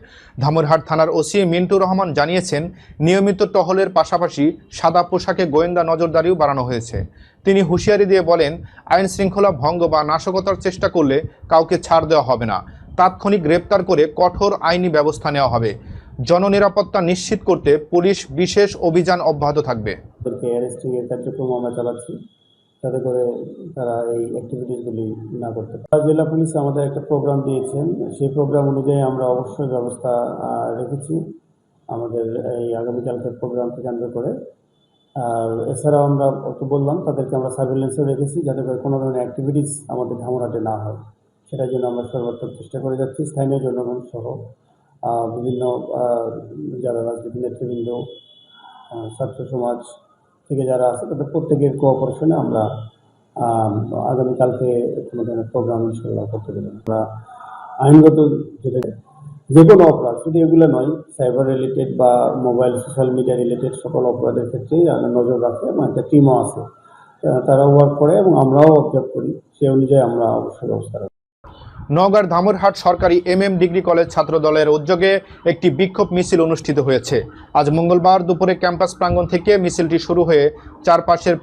ধামইরহাট থানার ওসি মিন্টুর রহমান জানিয়েছেন, নিয়মিত টহলের পাশাপাশি সাদা পোশাকে গোয়েন্দা নজরদারিও বাড়ানো হয়েছে। তিনি হুঁশিয়ারি দিয়ে বলেন, আইনশৃঙ্খলা ভঙ্গ বা নাশকতার চেষ্টা করলে কাউকে ছাড় দেওয়া হবে না, তাৎক্ষণিক গ্রেপ্তার করে কঠোর আইনি ব্যবস্থা নেওয়া হবে। জননিরাপত্তা নিশ্চিত করতে পুলিশ বিশেষ অভিযান অব্যাহত থাকবে। অ্যারেস্টিংয়ের কার্যক্রম আমরা চালাচ্ছি যাতে করে তারা এই অ্যাক্টিভিটিসগুলি না করতে পারে। জেলা পুলিশ আমাদের একটা প্রোগ্রাম দিয়েছেন, সেই প্রোগ্রাম অনুযায়ী আমরা অবশ্যই ব্যবস্থা রেখেছি আমাদের এই আগামীকালকের প্রোগ্রামকে কেন্দ্র করে। আর এছাড়াও আমরা বললাম তাদেরকে আমরা সার্ভেলেন্সও রেখেছি যাতে করে কোনো ধরনের অ্যাক্টিভিটিস আমাদের ধামরাটে না হয়, সেটার জন্য আমরা সর্বাত্মক চেষ্টা করে যাচ্ছি। স্থানীয় জনগণ সহ বিভিন্ন যারা রাজনীতি নেতৃবৃন্দ, ছাত্র সমাজ থেকে যারা আছে তাদের প্রত্যেকের কোঅপারেশনে আমরা আগামীকালকে কোনো ধরনের প্রোগ্রাম ইনশাল্লাহ করতে দেবেন। আমরা আইনগত যে কোনো অপরাধ, শুধু এগুলো নয়, সাইবার রিলেটেড বা মোবাইল সোশ্যাল মিডিয়া রিলেটেড সকল অপরাধের ক্ষেত্রেই নজর রাখে এবং একটা টিমও আছে, তারা ওয়ার্ক করে এবং আমরাও অবজার্ভ করি, সেই অনুযায়ী আমরা অবশ্যই ব্যবস্থা রাখি। নওগাঁর ধামুরহাট সরকারি ডিগ্রি কলেজ ছাত্রদলের উদ্যোগে একটি বিক্ষোভ মিছিল অনুষ্ঠিত হয়েছে। আজ মঙ্গলবার দুপুরে ক্যাম্পাস প্রাঙ্গণ থেকে মিছিলটি শুরু হয়ে চারপাশের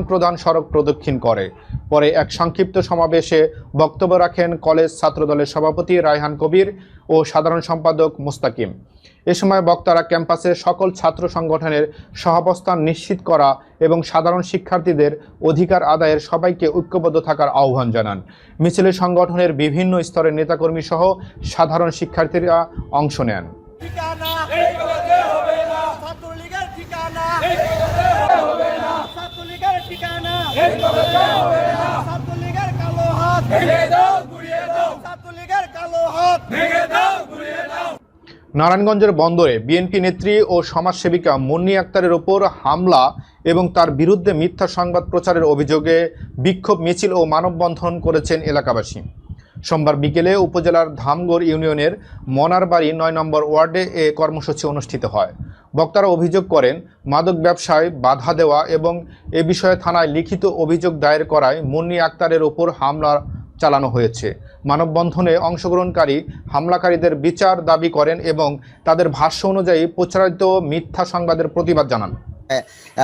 প্রধান সড়ক প্রদক্ষিণ করে। পরে এক সংক্ষিপ্ত সমাবেশে বক্তব্য রাখেন কলেজ ছাত্রদলের সভাপতি রায়হান কবির ও সাধারণ সম্পাদক মুস্তাকিম। এ সময় বক্তারা ক্যাম্পাসের সকল ছাত্র সংগঠনের সহাবস্থান নিশ্চিত করা এবং সাধারণ শিক্ষার্থীদের অধিকার আদায়ের সবাইকে ঐক্যবদ্ধ থাকার আহ্বান জানান। মিছিলে সংগঠনের বিভিন্ন স্তরের নেতাকর্মী সহ সাধারণ শিক্ষার্থীরা অংশ নেন। নারায়ণগঞ্জের বন্দরে বিএনপি নেত্রী ও সমাজসেবিকা মুন্নি আক্তারের ওপর হামলা এবং তার বিরুদ্ধে মিথ্যা সংবাদ প্রচারের অভিযোগে বিক্ষোভ মিছিল ও মানববন্ধন করেছেন এলাকাবাসী। সোমবার বিকেলে উপজেলার ধামগড় ইউনিয়নের মনারবাড়ি ৯ নম্বর ওয়ার্ডে এ কর্মসূচি অনুষ্ঠিত হয়। বক্তারা অভিযোগ করেন, মাদক ব্যবসায় বাধা দেওয়া এবং এ বিষয়ে থানায় লিখিত অভিযোগ দায়ের করায় মুন্নি আক্তারের ওপর হামলা চালানো হয়েছে। মানববন্ধনে অংশগ্রহণকারী হামলাকারীদের বিচার দাবি করেন এবং তাদের ভাষ্য অনুযায়ী প্রচারিত মিথ্যা সংবাদের প্রতিবাদ জানান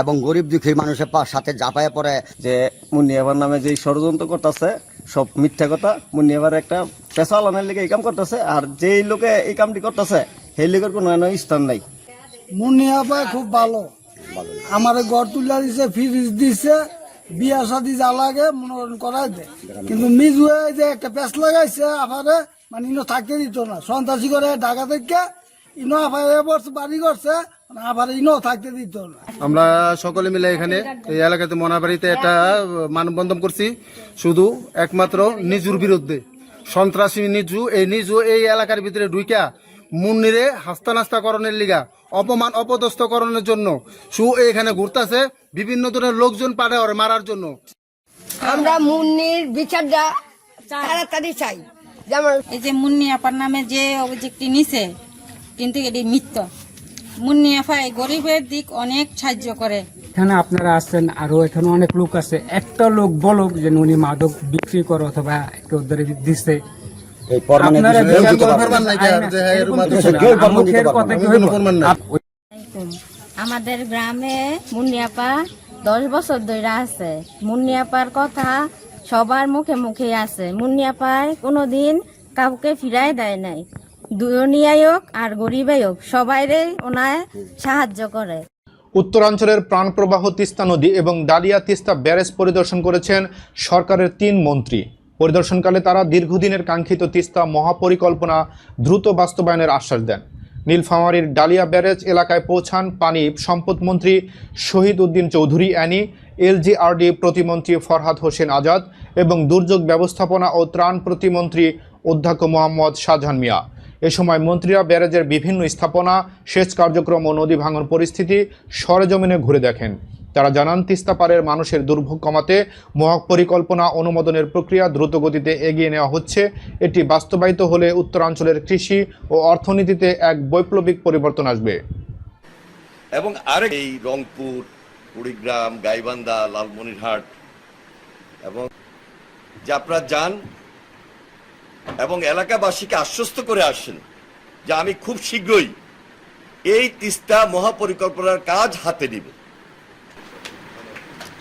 এবং গরিব দুঃখী মানুষের সাথে ঝাঁপায় পড়ে যে মুন্নিয়াবার নামে যে ষড়যন্ত্র করতেছে সব মিথ্যা কথা। মুন্নিয়াবার একটা পেশা আলানের লিগে এই কাম করতেছে, আর যেই লোকে এই কামটি করতেছে সেই লোকের কোনো স্থান নাই। মুন্নিয়াবা খুব ভালো, আমার ঘর তুলে দিছে, ফ্রিজ দিছে, বিয়া শাদী যা লাগে মনোরঞ্জন করাই দেয়। কিন্তু মিজুয়ে যে একটা পেস লাগাইছে আফারে, মানে ইনো থাকতে দিত না, সন্ত্রাসী করে ঢাকা থেকে ইনো আফারে বাড়ি করছে, আফারে ইনো থাকতে দিত না। আমরা সকলে মিলে এখানে এই এলাকাতে মনাবাড়িতে একটা মানববন্ধন করছি, শুধু একমাত্র নিজুর বিরুদ্ধে। সন্ত্রাসী নিজু এই এলাকার ভিতরে ঢুইকা মুন্নিরে হাস্তানাস্তা করণের লিগা অপমান অপদস্থ করণের জন্য এখানে ঘুরতেছে, বিভিন্ন ধরনের লোকজন পাড়ে ওরে মারার জন্য। আমরা মুন্নির বিচারটা তাড়াতাড়ি চাই। যেমন এই যে মুন্নি আপার নামে যে অভিযোগটি নিছে, কিন্তু এটি মিথ্যা। মুন্নি আপা এই গরিবের দিক অনেক সাহায্য করে। এখানে আপনারা আছেন, আরো এখানে অনেক লোক আছে, একটা লোক বলুক যে উনি মাদক বিক্রি করে অথবা কেউ ধরে দিচ্ছে। আমাদের গ্রামে মুন্নিয়াপা 10 বছর ধরে আছে। মুন্নিয়াপার কথা সবার মুখে মুখে আছে। মুন্নিয়াপায় কোনোদিন কাউকে ফিরাই দেয় নাই, দুনিয়ায় হোক আর গরিবে হোক সবাইরে ওনায় সাহায্য করে। উত্তরাঞ্চলের প্রাণপ্রবাহ তিস্তা নদী এবং ডালিয়া তিস্তা ব্যারেজ পরিদর্শন করেছেন সরকারের 3 মন্ত্রী। পরিদর্শনকালে তারা দীর্ঘদিনের কাঙ্ক্ষিত তিস্তা মহাপরিকল্পনা দ্রুত বাস্তবায়নের আশ্বাস দেন। নীলফামারীর ডালিয়া ব্যারেজ এলাকায় পৌঁছান পানি সম্পদ মন্ত্রী শহীদ উদ্দিন চৌধুরী অ্যানি, এলজিআরডি প্রতিমন্ত্রী ফরহাদ হোসেন আজাদ এবং দুর্যোগ ব্যবস্থাপনা ও ত্রাণ প্রতিমন্ত্রী অধ্যক্ষ মোহাম্মদ শাহজাহান মিয়া। এ সময় মন্ত্রীরা ব্যারেজের বিভিন্ন স্থাপনা, সেচ কার্যক্রম ও নদী ভাঙন পরিস্থিতি সরেজমিনে ঘুরে দেখেন। তারা জানান, তিস্তা পাড়ের মানুষের দুর্ভোগ কমাতে মহাপরিকল্পনা অনুমোদনের প্রক্রিয়া দ্রুতগতিতে এগিয়ে নেওয়া হচ্ছে। এটি বাস্তবায়িত হলে উত্তরাঞ্চলের কৃষি ও অর্থনীতিতে এক বৈপ্লবিক পরিবর্তন আসবে। এবং আরেক এই রংপুর, কুড়িগ্রাম, গাইবান্ধা, লালমনিরহাট এবং যে আপনারা যান এবং এলাকাবাসীকে আশ্বস্ত করে আসেন যে আমি খুব শীঘ্রই এই তিস্তা মহাপরিকল্পনার কাজ হাতে নিব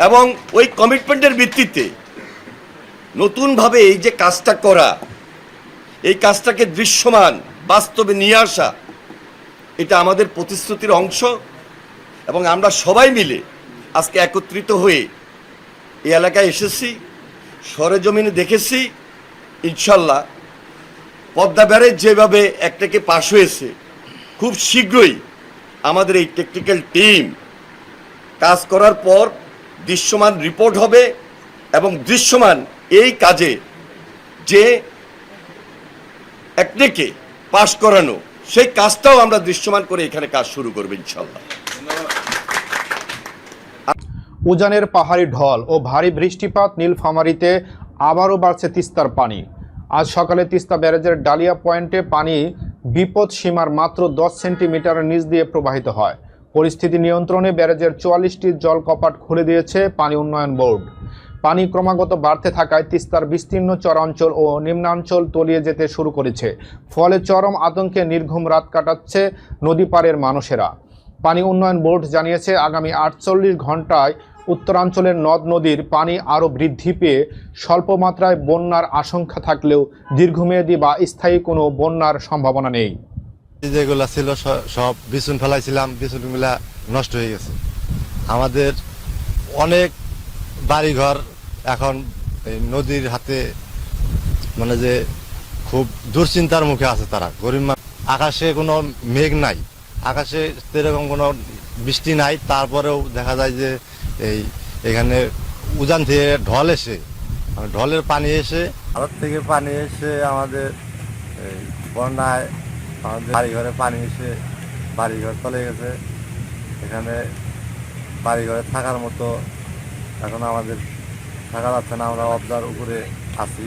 এবং ওই কমিটমেন্টের ভিত্তিতে নতুনভাবে এই যে কাজটা করা, এই কাজটাকে দৃশ্যমান বাস্তবে নিয়ে আসা, এটা আমাদের প্রতিশ্রুতির অংশ। এবং আমরা সবাই মিলে আজকে একত্রিত হয়ে এই এলাকায় এসেছি, সরেজমিনে দেখেছি। ইনশাল্লাহ পদ্মা ব্যারেজ যেভাবে একটাকে পাশ হয়েছে, খুব শীঘ্রই আমাদের এই টেকনিক্যাল টিম কাজ করার পর দৃশ্যমান রিপোর্ট হবে এবং দৃশ্যমান এই কাজে যে একটাকে পাশ করানো, সেই কাজটাও আমরা দৃশ্যমান করে এখানে কাজ শুরু করব ইনশাল্লাহ। উজানের পাহাড়ি ঢল ও ভারী বৃষ্টিপাত নীলফামারীতে আবারও বাড়ছে তিস্তার পানি। আজ সকালে তিস্তা ব্যারেজের ডালিয়া পয়েন্টে পানি বিপদ সীমার মাত্র 10 সেন্টিমিটার নিচ দিয়ে প্রবাহিত হয়। পরিস্থিতি নিয়ন্ত্রণে ব্যারেজের 44টি জল কপাট খুলে দিয়েছে পানি উন্নয়ন বোর্ড। পানি ক্রমাগত বাড়তে থাকায় তিস্তার বিস্তীর্ণ চরাঞ্চল ও নিম্নাঞ্চল তলিয়ে যেতে শুরু করেছে। ফলে চরম আতঙ্কে নির্ঘুম রাত কাটাচ্ছে নদী পাড়ের মানুষেরা। পানি উন্নয়ন বোর্ড জানিয়েছে, আগামী 48 ঘন্টায় উত্তরাঞ্চলের নদ নদীর পানি আরও বৃদ্ধি পেয়ে স্বল্প মাত্রায় বন্যার আশঙ্কা থাকলেও দীর্ঘমেয়াদী বা স্থায়ী কোনো বন্যার সম্ভাবনা নেই। যেগুলো ছিল সব বিছুন ফেলাইছিলাম, বিছুনগুলা নষ্ট হয়ে গেছে। আমাদের অনেক বাড়িঘর এখন এই নদীর হাতে, মানে যে খুব দুশ্চিন্তার মুখে আছে তারা। গরিব আকাশে কোনো মেঘ নাই, আকাশে সেরকম কোনো বৃষ্টি নাই, তারপরেও দেখা যায় যে এখানে উজান থেকে ঢল এসে, ঢলের পানি এসে, ভারত থেকে পানি এসে আমাদের এই বন্যায় আমাদের বাড়িঘরে পানি এসে বাড়িঘর চলে গেছে। এখানে বাড়িঘরে থাকার মতো এখন আমাদের থাকা যাচ্ছে না, আমরা অবদার উপরে আছি।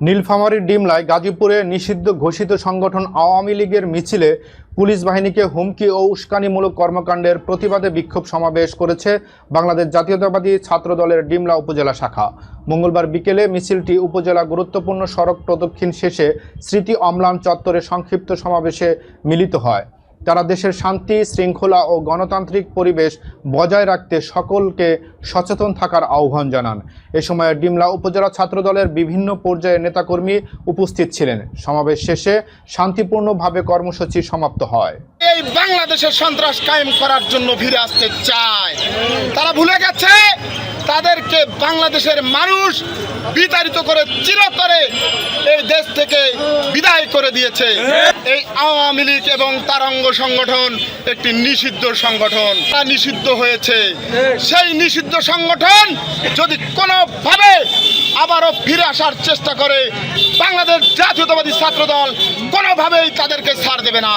নীলফামারীর ডিমলায় গাজীপুরে নিষিদ্ধ ঘোষিত সংগঠন আওয়ামী লীগের মিছিলে পুলিশ বাহিনীকে হুমকি ও উস্কানিমূলক কর্মকাণ্ডের প্রতিবাদে বিক্ষোভ সমাবেশ করেছে বাংলাদেশ জাতীয়তাবাদী ছাত্র দলের ডিমলা উপজেলা শাখা। মঙ্গলবার বিকেলে মিছিলটি উপজেলা গুরুত্বপূর্ণ সড়ক প্রদক্ষিণ শেষে স্মৃতি অম্লান চত্বরে সংক্ষিপ্ত সমাবেশে মিলিত হয়। তারা দেশের শান্তি শৃঙ্খলা ও গণতান্ত্রিক পরিবেশ বজায় রাখতে সকলকে সচেতন থাকার আহ্বান জানান। এ সময় ডিমলা উপজেলা ছাত্রদলের বিভিন্ন পর্যায়ের নেতাকর্মী উপস্থিত ছিলেন। সমাবেশ শেষে শান্তিপূর্ণভাবে কর্মসূচি সমাপ্ত হয়। এই বাংলাদেশের সন্ত্রাস কায়েম করার জন্য ফিরে আসতে চায়, তারা ভুলে গেছে তাদেরকে বাংলাদেশের মানুষ বিতাড়িত করে চিরতরে এই দেশ থেকে বিদায় করে দিয়েছে। এই আওয়ামী লীগ এবং তার অঙ্গ সংগঠন একটি নিষিদ্ধ সংগঠন, তা নিষিদ্ধ হয়েছে। সেই নিষিদ্ধ সংগঠন যদি কোনোভাবে আবারও ফিরে আসার চেষ্টা করে, বাংলাদেশ জাতীয়তাবাদী ছাত্র দল কোনোভাবেই তাদেরকে ছাড় দেবে না।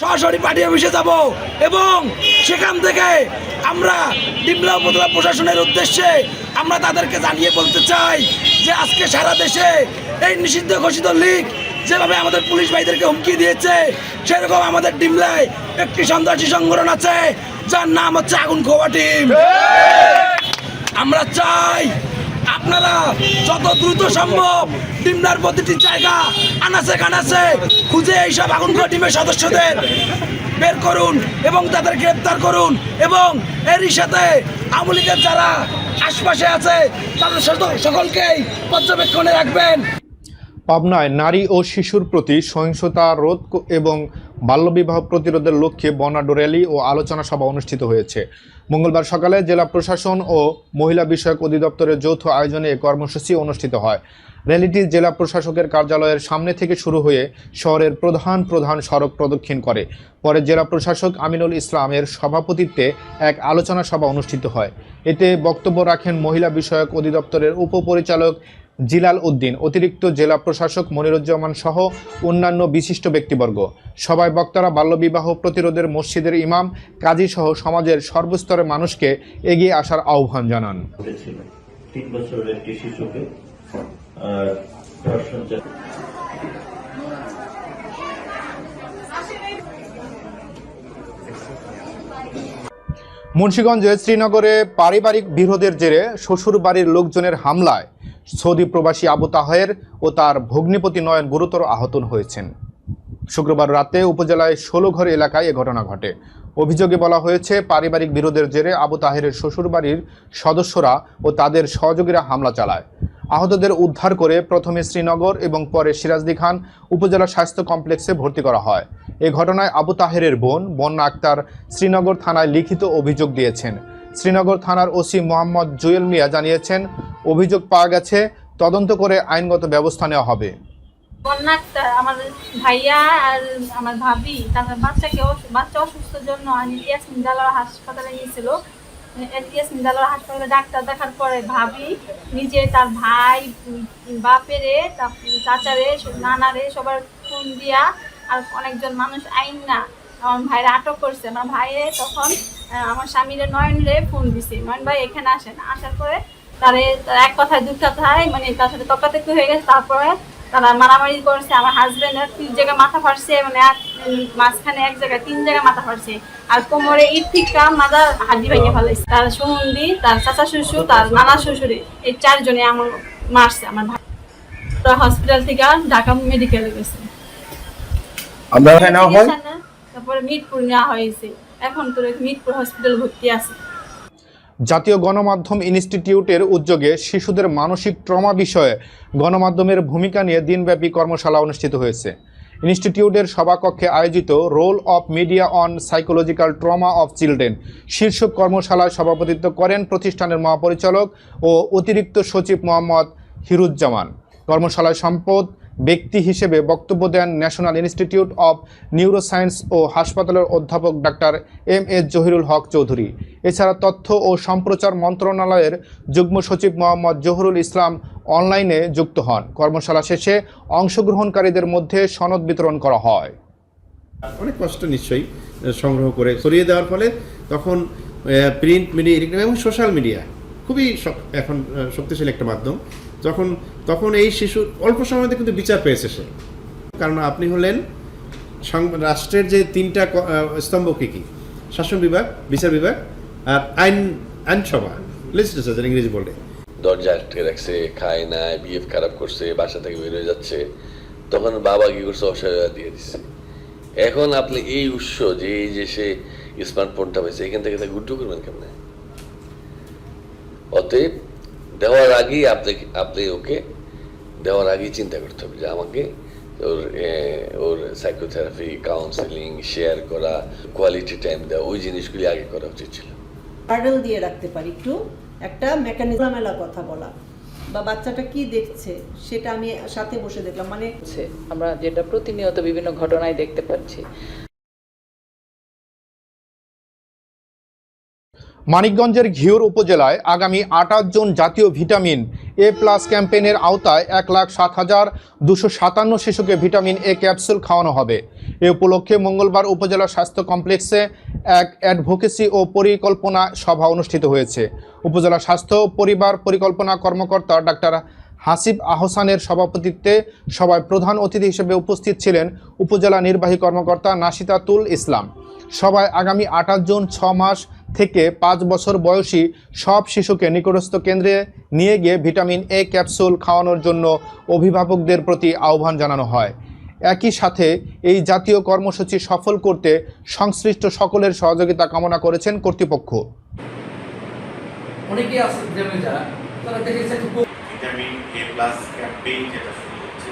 সরাসরি পার্টি অফিসে যাব এবং সেখান থেকে আমরা ডিমলা উপজেলা প্রশাসনের উদ্দেশ্যে আমরা তাদেরকে জানিয়ে বলতে চাই যে আজকে সারা দেশে এই নিষিদ্ধ ঘোষিত লীগ যেভাবে আমাদের পুলিশ ভাইদেরকে হুমকি দিয়েছে, সেরকম আমাদের ডিমলায় একটি সন্ত্রাসী সংগঠন আছে যার নাম হচ্ছে আগুন খোয়া টিম। আমরা চাই আপনারা যত দ্রুত সম্ভব ডিমলার প্রতিটি জায়গা আনাচে কানাচে খুঁজে এইসব আগুন খোয়া টিমের সদস্যদের বের করুন এবং তাদের গ্রেপ্তার করুন, এবং এরই সাথে আওয়ামী লীগের যারা আশপাশে আছে তাদের সকলকেই পর্যবেক্ষণে রাখবেন। পাবনায় নারী ও শিশুর প্রতি সহিংসতা রোধ এবং বাল্যবিবাহ প্রতিরোধের লক্ষ্যে বর্ণাঢ্য র্যালি ও আলোচনা সভা অনুষ্ঠিত হয়েছে। মঙ্গলবার সকালে জেলা প্রশাসন ও মহিলা বিষয়ক অধিদপ্তরের যৌথ আয়োজনে এ কর্মসূচি অনুষ্ঠিত হয়। র্যালিটি জেলা প্রশাসকের কার্যালয়ের সামনে থেকে শুরু হয়ে শহরের প্রধান সড়ক প্রদক্ষিণ করে। পরে জেলা প্রশাসক আমিনুল ইসলামের সভাপতিত্বে এক আলোচনা সভা অনুষ্ঠিত হয়। এতে বক্তব্য রাখেন মহিলা বিষয়ক অধিদপ্তরের উপপরিচালক জিলাল উদ্দিন, অতিরিক্ত জেলা প্রশাসক মনিরুজ্জামান সহ অন্যান্য বিশিষ্ট ব্যক্তিবর্গ। সভায় বক্তারা বাল্যবিবাহ প্রতিরোধের মসজিদের ইমাম, কাজী সহ সমাজের সর্বস্তরের মানুষকে এগিয়ে আসার আহ্বান জানান। 3 বছরের একটি শিশুকে মুন্সিগঞ্জে শ্রীনগরে পারিবারিক বিরোধের জেরে শ্বশুর বাড়ির লোকজনের হামলায় সৌদি প্রবাসী আবু তাহের ও তার ভগ্নিপতি নয়ন গুরুতর আহত হয়েছেন। শুক্রবার রাতে উপজেলায় 16 ঘর এলাকায় এ ঘটনা ঘটে। অভিযোগে বলা হয়েছে, পারিবারিক বিরোধের জেরে আবু তাহেরের শ্বশুরবাড়ির সদস্যরা ও তাদের সহযোগীরা হামলা চালায়। আহতদের উদ্ধার করে প্রথমে শ্রীনগর এবং পরে সিরাজদি খান উপজেলা স্বাস্থ্য কমপ্লেক্সে ভর্তি করা হয়। এ ঘটনায় আবু তাহেরের বোন বন্যা আক্তার শ্রীনগর থানায় লিখিত অভিযোগ দিয়েছেন। শ্রীনগর থানার ওসি মোহাম্মদ জুয়েল মিয়া জানিয়েছেন, অভিযোগ পাওয়া গেছে, তদন্ত করে আইনগত ব্যবস্থা নেওয়া হবে। বন্যা আক্তার আমার ভাইয়া আর আমার ভাবি তার বাচ্চা অসুস্থর জন্য ইয়াসমিন জালাল হাসপাতালে নিয়েছিল। ইয়াসমিন জালাল হাসপাতালে ডাক্তার দেখার পরে ভাবি নিজে তার ভাই বাপেরে, চাচারে, নানারে সবার ফোন দিয়া আর অনেকজন মানুষ আইন না আমার ভাইরা আটক করছে। আমার ভাইয়ে তখন আমার স্বামীরে নয়নরে ফোন দিছে, নয়ন ভাই এখানে আসেন। আসার পরে তার এক কথায় দুই কথায় মানে তার সাথে তর্কাতর্কি হয়ে গেছে। তারপরে তারা মারামারি করছে। আমার হাজবেন্ডের 3 জায়গায় মাথা ফাটছে, মানে মাঝখানে 1 জায়গায় 3 জায়গায় মাথা ফাটছে, আর কোমরে ইট টিকা মাথার হাড্ডি ভেঙে ফেলেছে। তার সম্বন্ধী, তার চাচা শ্বশুর, তার নানা শ্বশুরে, এই 4 জনে আমার মারছে। আমার ভাই হসপিটাল থেকে ঢাকা মেডিকেলে গেছে, তারপরে মিরপুর নেওয়া হয়েছে। এখন তো মিরপুর হসপিটাল ভর্তি আছে। জাতীয় গণমাধ্যম ইনস্টিটিউটের উদ্যোগে শিশুদের মানসিক ট্রমা বিষয়ে গণমাধ্যমের ভূমিকা নিয়ে দিনব্যাপী কর্মশালা অনুষ্ঠিত হয়েছে। ইনস্টিটিউটের সভাকক্ষে আয়োজিত role of media on psychological trauma of children শীর্ষক কর্মশালায় সভাপতিত্ব করেন প্রতিষ্ঠানের মহাপরিচালক ও অতিরিক্ত সচিব মোহাম্মদ হিরুজ্জামান। কর্মশালায় সম্পদ ব্যক্তি হিসেবে বক্তব্য দেন ন্যাশনাল ইনস্টিটিউট অব নিউরোসায়েন্স ও হাসপাতালের অধ্যাপক ডাক্তার এম.এস. জহিরুল হক চৌধুরী। এছাড়া তথ্য ও সম্প্রচার মন্ত্রণালয়ের যুগ্ম সচিব মোহাম্মদ জহুরুল ইসলাম অনলাইনে যুক্ত হন। কর্মশালা শেষে অংশগ্রহণকারীদের মধ্যে সনদ বিতরণ করা হয়। অনেক কষ্ট নিশ্চয়ই সংগ্রহ করে ছড়িয়ে দেওয়ার ফলে তখন প্রিন্ট মিডিয়া এবং সোশ্যাল মিডিয়া খুবই এখন শক্তিশালী একটা মাধ্যম। তখন এই শিশু অল্প সময়তে কিন্তু বিচার পেয়েছে সে, কারণ আপনি হলেন রাষ্ট্রের যে 3টা স্তম্ভ কি শাসন বিভাগ, বিচার বিভাগ আর আইনসভা, লেজিসলেচার ইংরেজি বলে। দরজা আটকে রাখছে, খায় না, বিহেভ খারাপ করছে, বাসা থেকে বের হয়ে যাচ্ছে, তখন বাবা কি করছে, অসহায়তা দিয়ে দিচ্ছে। এখন আপনি এই উৎস যে এই যে সে স্মার্টফোনটা পেয়েছে, এখান থেকে তাকে গুড্ডু করবেন কেমন? অতএব দেওয়ার আগেই আপনি ওকে দেওয়ার আগেই চিন্তা করতে হবে যে আমাকে ওর সাইকোথেরাপি, কাউন্সেলিং, শেয়ার করা, কোয়ালিটি টাইম দেওয়া, ওই জিনিসগুলি আগে করা উচিত ছিল। হার্ডেল দিয়ে রাখতে পারি, একটু একটা মেকানিজম মেলা কথা বলা বা বাচ্চাটা কি দেখছে সেটা আমি সাথে বসে দেখলাম, মানে আমরা যেটা প্রতিনিয়ত বিভিন্ন ঘটনায় দেখতে পাচ্ছি। মানিকগঞ্জের ঘিওর উপজেলায় আগামী 28 জুন জাতীয় ভিটামিন এ+ ক্যাম্পেইনের আওতায় 1,07,257 শিশুকে ভিটামিন এ ক্যাপসুল খাওয়ানো হবে। এ উপলক্ষে মঙ্গলবার উপজেলা স্বাস্থ্য কমপ্লেক্সে এক অ্যাডভোকেসি ও পরিকল্পনা সভা অনুষ্ঠিত হয়েছে। উপজেলা স্বাস্থ্য পরিবার পরিকল্পনা কর্মকর্তা ডাক্তার হাসিব আহসানের সভাপতিত্বে সভায় প্রধান অতিথি হিসেবে উপস্থিত ছিলেন উপজেলা নির্বাহী কর্মকর্তা নাশিতাতুল ইসলাম। সভায় আগামী 28 জুন 6 মাস থেকে 5 বছর বয়সী সব শিশুকে নিকটস্থ কেন্দ্রে নিয়ে গিয়ে ভিটামিন এ ক্যাপসুল খাওয়ানোর জন্য অভিভাবকদের প্রতি আহ্বান জানানো হয়। একই সাথে এই জাতীয় কর্মসূচি সফল করতে সংশ্লিষ্ট সকলের সহযোগিতা কামনা করেছেন কর্তৃপক্ষ। অনেকেই আছে যারা তারা দেখেছে ভিটামিন এ+ ক্যাম্পেইন যেটা শুরু হচ্ছে,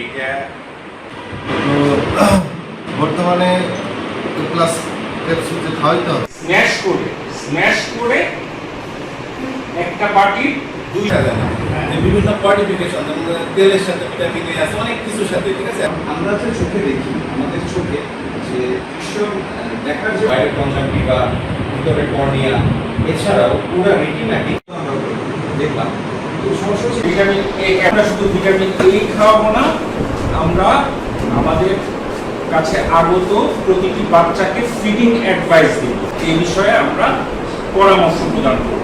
এটা বর্তমানে এ+ ক্যাপসুল যে খাওয়াইতে হবে, স্ম্যাশ করে একটা বাটি বিভিন্ন ফর্টিফিকেশন, তেলের সাথে ভিটামিন এ আছে, অনেক কিছুর সাথে, ঠিক আছে। আমরা যে চোখে দেখি, আমাদের চোখে যে দৃশ্য দেখার যে বাইরের কনজাংটিভা, ভিতরে কর্নিয়া, এছাড়াও পুরো রেটিনাকে আমরা দেখলাম। তো সমস্যা হচ্ছে ভিটামিন এ, আমরা শুধু ভিটামিন এ খাওয়াবো না, আমরা আমাদের কাছে আগত প্রতিটি বাচ্চাকে ফিডিং অ্যাডভাইস দিব, এই বিষয়ে আমরা পরামর্শ প্রদান করব।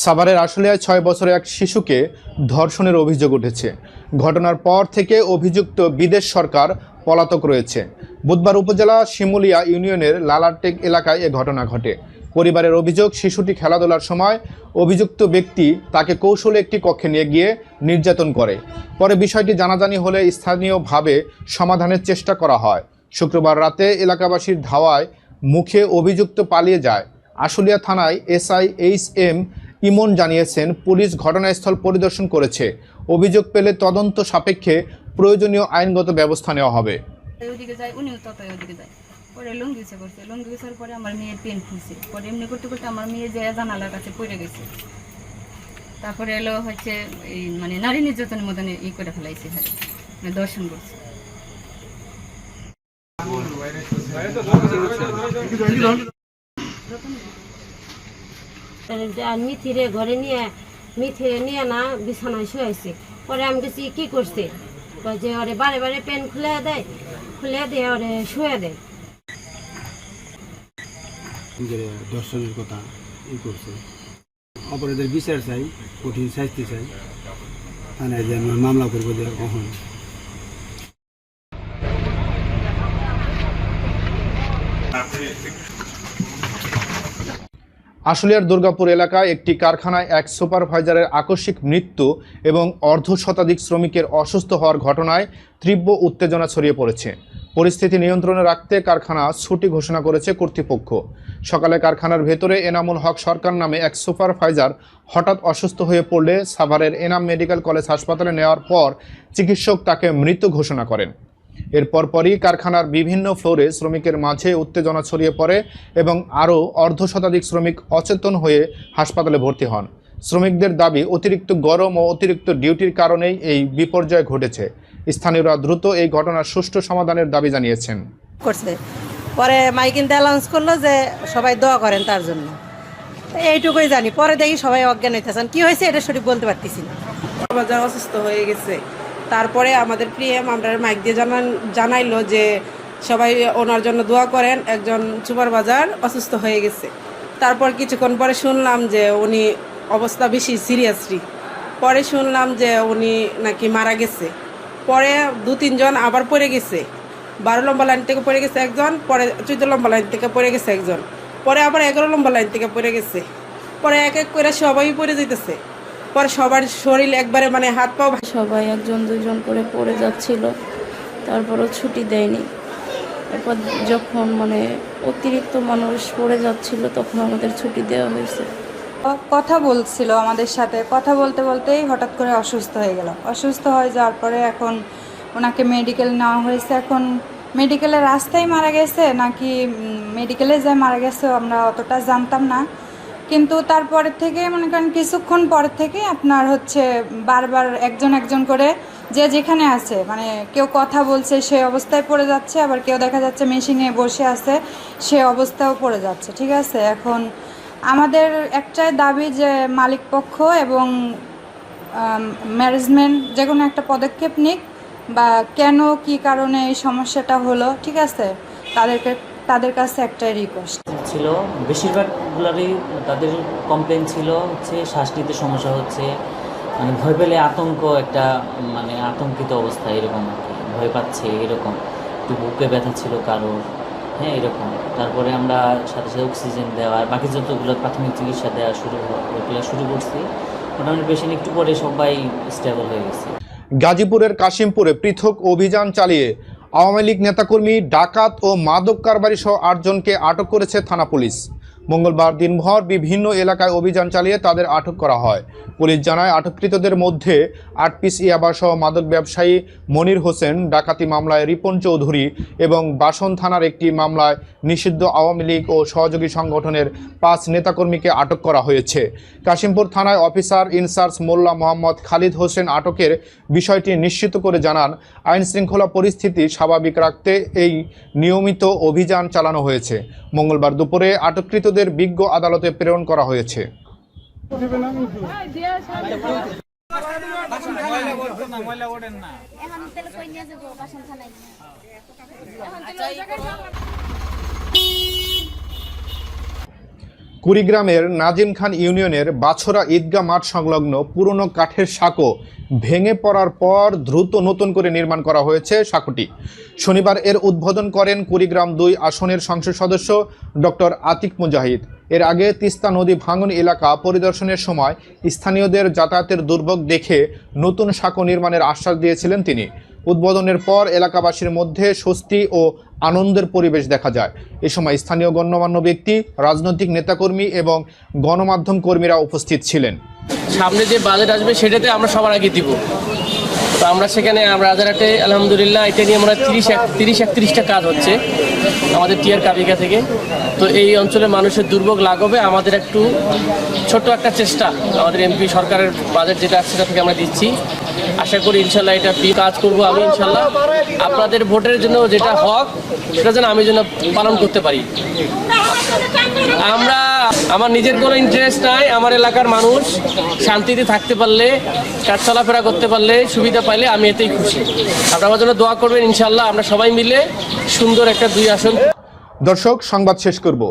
সাভারের আশুলিয়ায় 6 বছরের এক শিশুকে ধর্ষণের অভিযোগ উঠেছে। ঘটনার পর থেকে অভিযুক্ত বিদেশ সরকার পলাতক রয়েছে। বুধবার উপজেলা শিমুলিয়া ইউনিয়নের লালারটেক এলাকায় এ ঘটনা ঘটে। পরিবারের অভিযোগ, শিশুটি খেলাধুলার সময় অভিযুক্ত ব্যক্তি তাকে কৌশলে একটি কক্ষে নিয়ে গিয়ে নির্যাতন করে। পরে বিষয়টি জানাজানি হলে স্থানীয়ভাবে সমাধানের চেষ্টা করা হয়। শুক্রবার রাতে এলাকাবাসীর ধাওয়ায় মুখে অভিযুক্ত পালিয়ে যায়। আশুলিয়া থানায় এসআই এইচ.এম. ইমন জানিয়েছেন, পুলিশ ঘটনাস্থল পরিদর্শন করেছে। অভিযোগ পেলে তদন্ত সাপেক্ষে প্রয়োজনীয় আইনগত ব্যবস্থা নেওয়া হবে। ওইদিকে যায়, উনিও ততই ওইদিকে যায়। পরে লুঙ্গি করছে, লুঙ্গি গেছার পরে আমার মেয়ের পেন খুলছে। পরে এমনি করতে করতে আমার মেয়ে যে জানালার কাছে পড়ে গেছে। তারপরে এলো হচ্ছে এই মানে নারী নির্যাতনের মতন ই করে ফেলাইছে, মানে দর্শন করছে। মিথিরে ঘরে নিয়ে না বিছানায় শুয়েছে। পরে আমি গেছি কি করছে, যে ওরে বারে বারে পেন খুলে দিয়ে ওরে শুয়ে দেয়। দর্শনের কথা করছে। অপরাধের বিচার চাই, কঠিন শাস্তি চাই, থানায় যে আমরা মামলা করবো যে কখন। আশুলিয়ার দুর্গাপুর এলাকায় একটি কারখানায় এক সুপারভাইজারের আকস্মিক মৃত্যু এবং অর্ধশতাধিক শ্রমিকের অসুস্থ হওয়ার ঘটনায় তীব্র উত্তেজনা ছড়িয়ে পড়েছে। পরিস্থিতি নিয়ন্ত্রণে রাখতে কারখানা ছুটি ঘোষণা করেছে কর্তৃপক্ষ। সকালে কারখানার ভেতরে এনামুল হক সরকার নামে এক সুপারভাইজার হঠাৎ অসুস্থ হয়ে পড়লে সাভারের এনাম মেডিকেল কলেজ হাসপাতালে নেওয়ার পর চিকিৎসক তাকে মৃত ঘোষণা করেন। এর পরপরই কারখানার বিভিন্ন ফ্লোরে শ্রমিকের মাঝে উত্তেজনা ছড়িয়ে পড়ে এবং আরও অর্ধশতাধিক শ্রমিক অচেতন হয়ে হাসপাতালে ভর্তি হন। শ্রমিকদের দাবি, অতিরিক্ত গরম ও অতিরিক্ত ডিউটির কারণেই এই বিপর্যয় ঘটেছে। স্থানীয়রা দ্রুত এই ঘটনার সুষ্ঠু সমাধানের দাবি জানিয়েছেন। পরে মাইকিনতে অ্যানাউন্স করলো যে সবাই দোয়া করেন তার জন্য, এইটুকুই জানি। পরে দেখি সবাই অজ্ঞান হইতেছেন, কি হয়েছে এটা সঠিক বলতে পারতেছি না। বাজার অসুস্থ হয়ে গেছে, তারপরে আমাদের প্রিএম আমরা মাইক দিয়ে জানাইলো যে সবাই ওনার জন্য দোয়া করেন, একজন সুপারভাইজার অসুস্থ হয়ে গেছে। তারপর কিছুক্ষণ পরে শুনলাম যে উনি অবস্থা বেশি সিরিয়াসলি, পরে শুনলাম যে উনি নাকি মারা গেছে। পরে 2-3 জন আবার পড়ে গেছে, 12 নম্বর লাইন থেকে পড়ে গেছে একজন, পরে 14 নম্বর লাইন থেকে পড়ে গেছে একজন, পরে আবার 11 নম্বর লাইন থেকে পড়ে গেছে। পরে এক এক করে সবাই পড়ে যেতেছে। পরে সবার শরীর একবারে মানে হাত পা সবাই 1-2 করে পড়ে যাচ্ছিল, তারপরও ছুটি দেয়নি। এরপর যখন মানে অতিরিক্ত মানুষ পড়ে যাচ্ছিল তখন আমাদের ছুটি দেওয়া হয়েছে। কথা বলছিল আমাদের সাথে, কথা বলতে বলতেই হঠাৎ করে অসুস্থ হয়ে গেল। অসুস্থ হয়ে যাওয়ার পরে এখন ওনাকে মেডিকেল নেওয়া হয়েছে। এখন মেডিকেলের রাস্তায় মারা গেছে নাকি মেডিকেলে যায় মারা গেছে আমরা অতটা জানতাম না, কিন্তু তারপরের থেকে মনে করেন কিছুক্ষণ পরের থেকে আপনার হচ্ছে বারবার একজন করে যে যেখানে আছে মানে কেউ কথা বলছে সে অবস্থায় পড়ে যাচ্ছে, আবার কেউ দেখা যাচ্ছে মেশিনে বসে আছে সে অবস্থাও পড়ে যাচ্ছে। ঠিক আছে, এখন আমাদের একটাই দাবি যে মালিক পক্ষ এবং ম্যানেজমেন্ট যে কোনো একটা পদক্ষেপ নিক, বা কেন কি কারণে এই সমস্যাটা হলো, ঠিক আছে, তাদের কাছে একটাই রিকোয়েস্ট ছিল। বেশিরভাগগুলোরই তাদের কমপ্লেন ছিল হচ্ছে শ্বাস নিতে সমস্যা হচ্ছে, মানে ভয় পেলে আতঙ্ক একটা মানে আতঙ্কিত অবস্থা, এরকম ভয় পাচ্ছে, এরকম একটু বুকে ব্যথা ছিল কারোর, হ্যাঁ এরকম। তারপরে আমরা সাথে সাথে অক্সিজেন দেওয়া, বাকি যতগুলো প্রাথমিক চিকিৎসা দেওয়া শুরু করছি। মোটামুটি পেশেন্ট একটু পরে সবাই স্টেবল হয়ে গেছে। গাজীপুরের কাশিমপুরে পৃথক অভিযান চালিয়ে আওয়ামী লীগ নেতাকর্মী, ডাকাত ও মাদক কারবারি সহ 8 জনকে আটক করেছে থানা পুলিশ। মঙ্গলবার দিনভর বিভিন্ন এলাকায় অভিযান চালিয়ে তাদের আটক করা হয়। পুলিশ জানায়, আটককৃতদের মধ্যে 8 পিস ইয়াবাসহ মাদক ব্যবসায়ী মনির হোসেন, ডাকাতি মামলায় রিপন চৌধুরী এবং বাসন থানার একটি মামলায় নিষিদ্ধ আওয়ামী লীগ ও সহযোগী সংগঠনের 5 নেতাকর্মীকে আটক করা হয়েছে। কাশিমপুর থানায় অফিসার ইনচার্জ মোল্লা মোহাম্মদ খালিদ হোসেন আটকের বিষয়টি নিশ্চিত করে জানান, আইন শৃঙ্খলা পরিস্থিতি স্বাভাবিক রাখতে এই নিয়মিত অভিযান চালানো হয়েছে। মঙ্গলবার দুপুরে আটককৃতদের বিজ্ঞ আদালতে প্রেরণ করা হয়েছে। কুড়িগ্রামের নাজিম খান ইউনিয়নের বাছরা ঈদগাহ মাঠ সংলগ্ন পুরনো কাঠের সাঁকো ভেঙে পড়ার পর দ্রুত নতুন করে নির্মাণ করা হয়েছে সাঁকোটি। শনিবার এর উদ্বোধন করেন কুড়িগ্রাম 2 আসনের সংসদ সদস্য ডক্টর আতিক মুজাহিদ। এর আগে তিস্তা নদী ভাঙন এলাকা পরিদর্শনের সময় স্থানীয়দের যাতায়াতের দুর্ভোগ দেখে নতুন সাঁকো নির্মাণের আশ্বাস দিয়েছিলেন তিনি। উদ্বোধনের পর এলাকাবাসীর মধ্যে স্বস্তি ও আনন্দের পরিবেশ দেখা যায়। এ সময় স্থানীয় গণ্যমান্য ব্যক্তি, রাজনৈতিক নেতাকর্মী এবং গণমাধ্যম কর্মীরা উপস্থিত ছিলেন। সামনে যে বাজেট আসবে সেটাতে আমরা সবার আগে দিব। তো আমরা সেখানে রাজারহাটে আলহামদুলিল্লাহ এটা নিয়ে মনে হয় 30-31টা কাজ হচ্ছে আমাদের টিয়ার কাবিকা থেকে। তো এই অঞ্চলের মানুষের দুর্ভোগ লাঘবে আমাদের একটু ছোট একটা চেষ্টা, আমাদের এমপি সরকারের বাজেট যেটা সেটা থেকে আমরা দিচ্ছি। আশা করি ইনশাল্লাহ এটা কাজ করবো আমি ইনশাল্লাহ। আপনাদের ভোটের জন্য যেটা হক সেটা যেন আমি যেন পালন করতে পারি। আমার নিজের কোনো ইন্টারেস্ট নাই, আমার এলাকার মানুষ শান্তিতে থাকতে পারলে, কাজ চলাফেরা করতে পারলে, সুবিধা পাইলে আমি এতেই খুশি। আপনারা আমার জন্য দোয়া করবেন, ইনশাল্লাহ আমরা সবাই মিলে সুন্দর একটা 2 আসন। দর্শক, সংবাদ শেষ করব,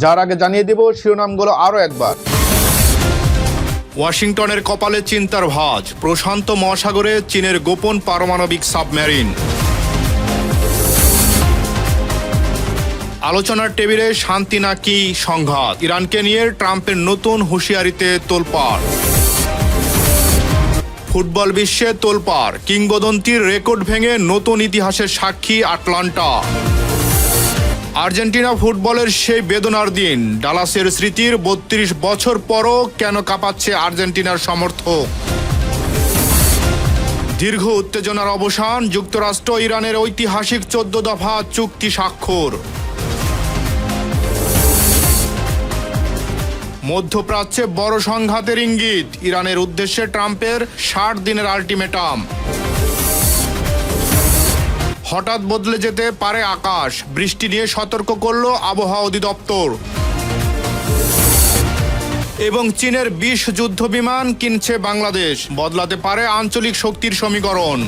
যার আগে জানিয়ে দেব শিরোনামগুলো আরও একবার। ওয়াশিংটনের কপালে চিন্তার ভাঁজ, প্রশান্ত মহাসাগরে চীনের গোপন পারমাণবিক সাবমেরিন। আলোচনার টেবিলে শান্তি নাকি সংঘাত, ইরানকে নিয়ে ট্রাম্পের নতুন হুঁশিয়ারিতে তোলপাড়। ফুটবল বিশ্বে তোলপাড়, কিংবদন্তির রেকর্ড ভেঙে নতুন ইতিহাসের সাক্ষী আটলান্টা। আর্জেন্টিনা ফুটবলের সেই বেদনার দিন, ডালাসের স্মৃতির ৩২ বছর পরও কেন কাঁপাচ্ছে আর্জেন্টিনার সমর্থক। দীর্ঘ উত্তেজনার অবসান, যুক্তরাষ্ট্র ইরানের ঐতিহাসিক ১৪ দফা চুক্তি স্বাক্ষর। মধ্যপ্রাচ্যে বড় সংঘাতের ইঙ্গিত, ইরানের উদ্দেশ্যে ট্রাম্পের ৬০ দিনের আল্টিমেটাম। হঠাৎ বদলে যেতে পারে আকাশ, বৃষ্টি নিয়ে সতর্ক করল আবহাওয়া অধিদপ্তর। এবং চীনের ২০ যুদ্ধ বিমান কিনছে বাংলাদেশ, বদলাতে পারে আঞ্চলিক শক্তির সমীকরণ।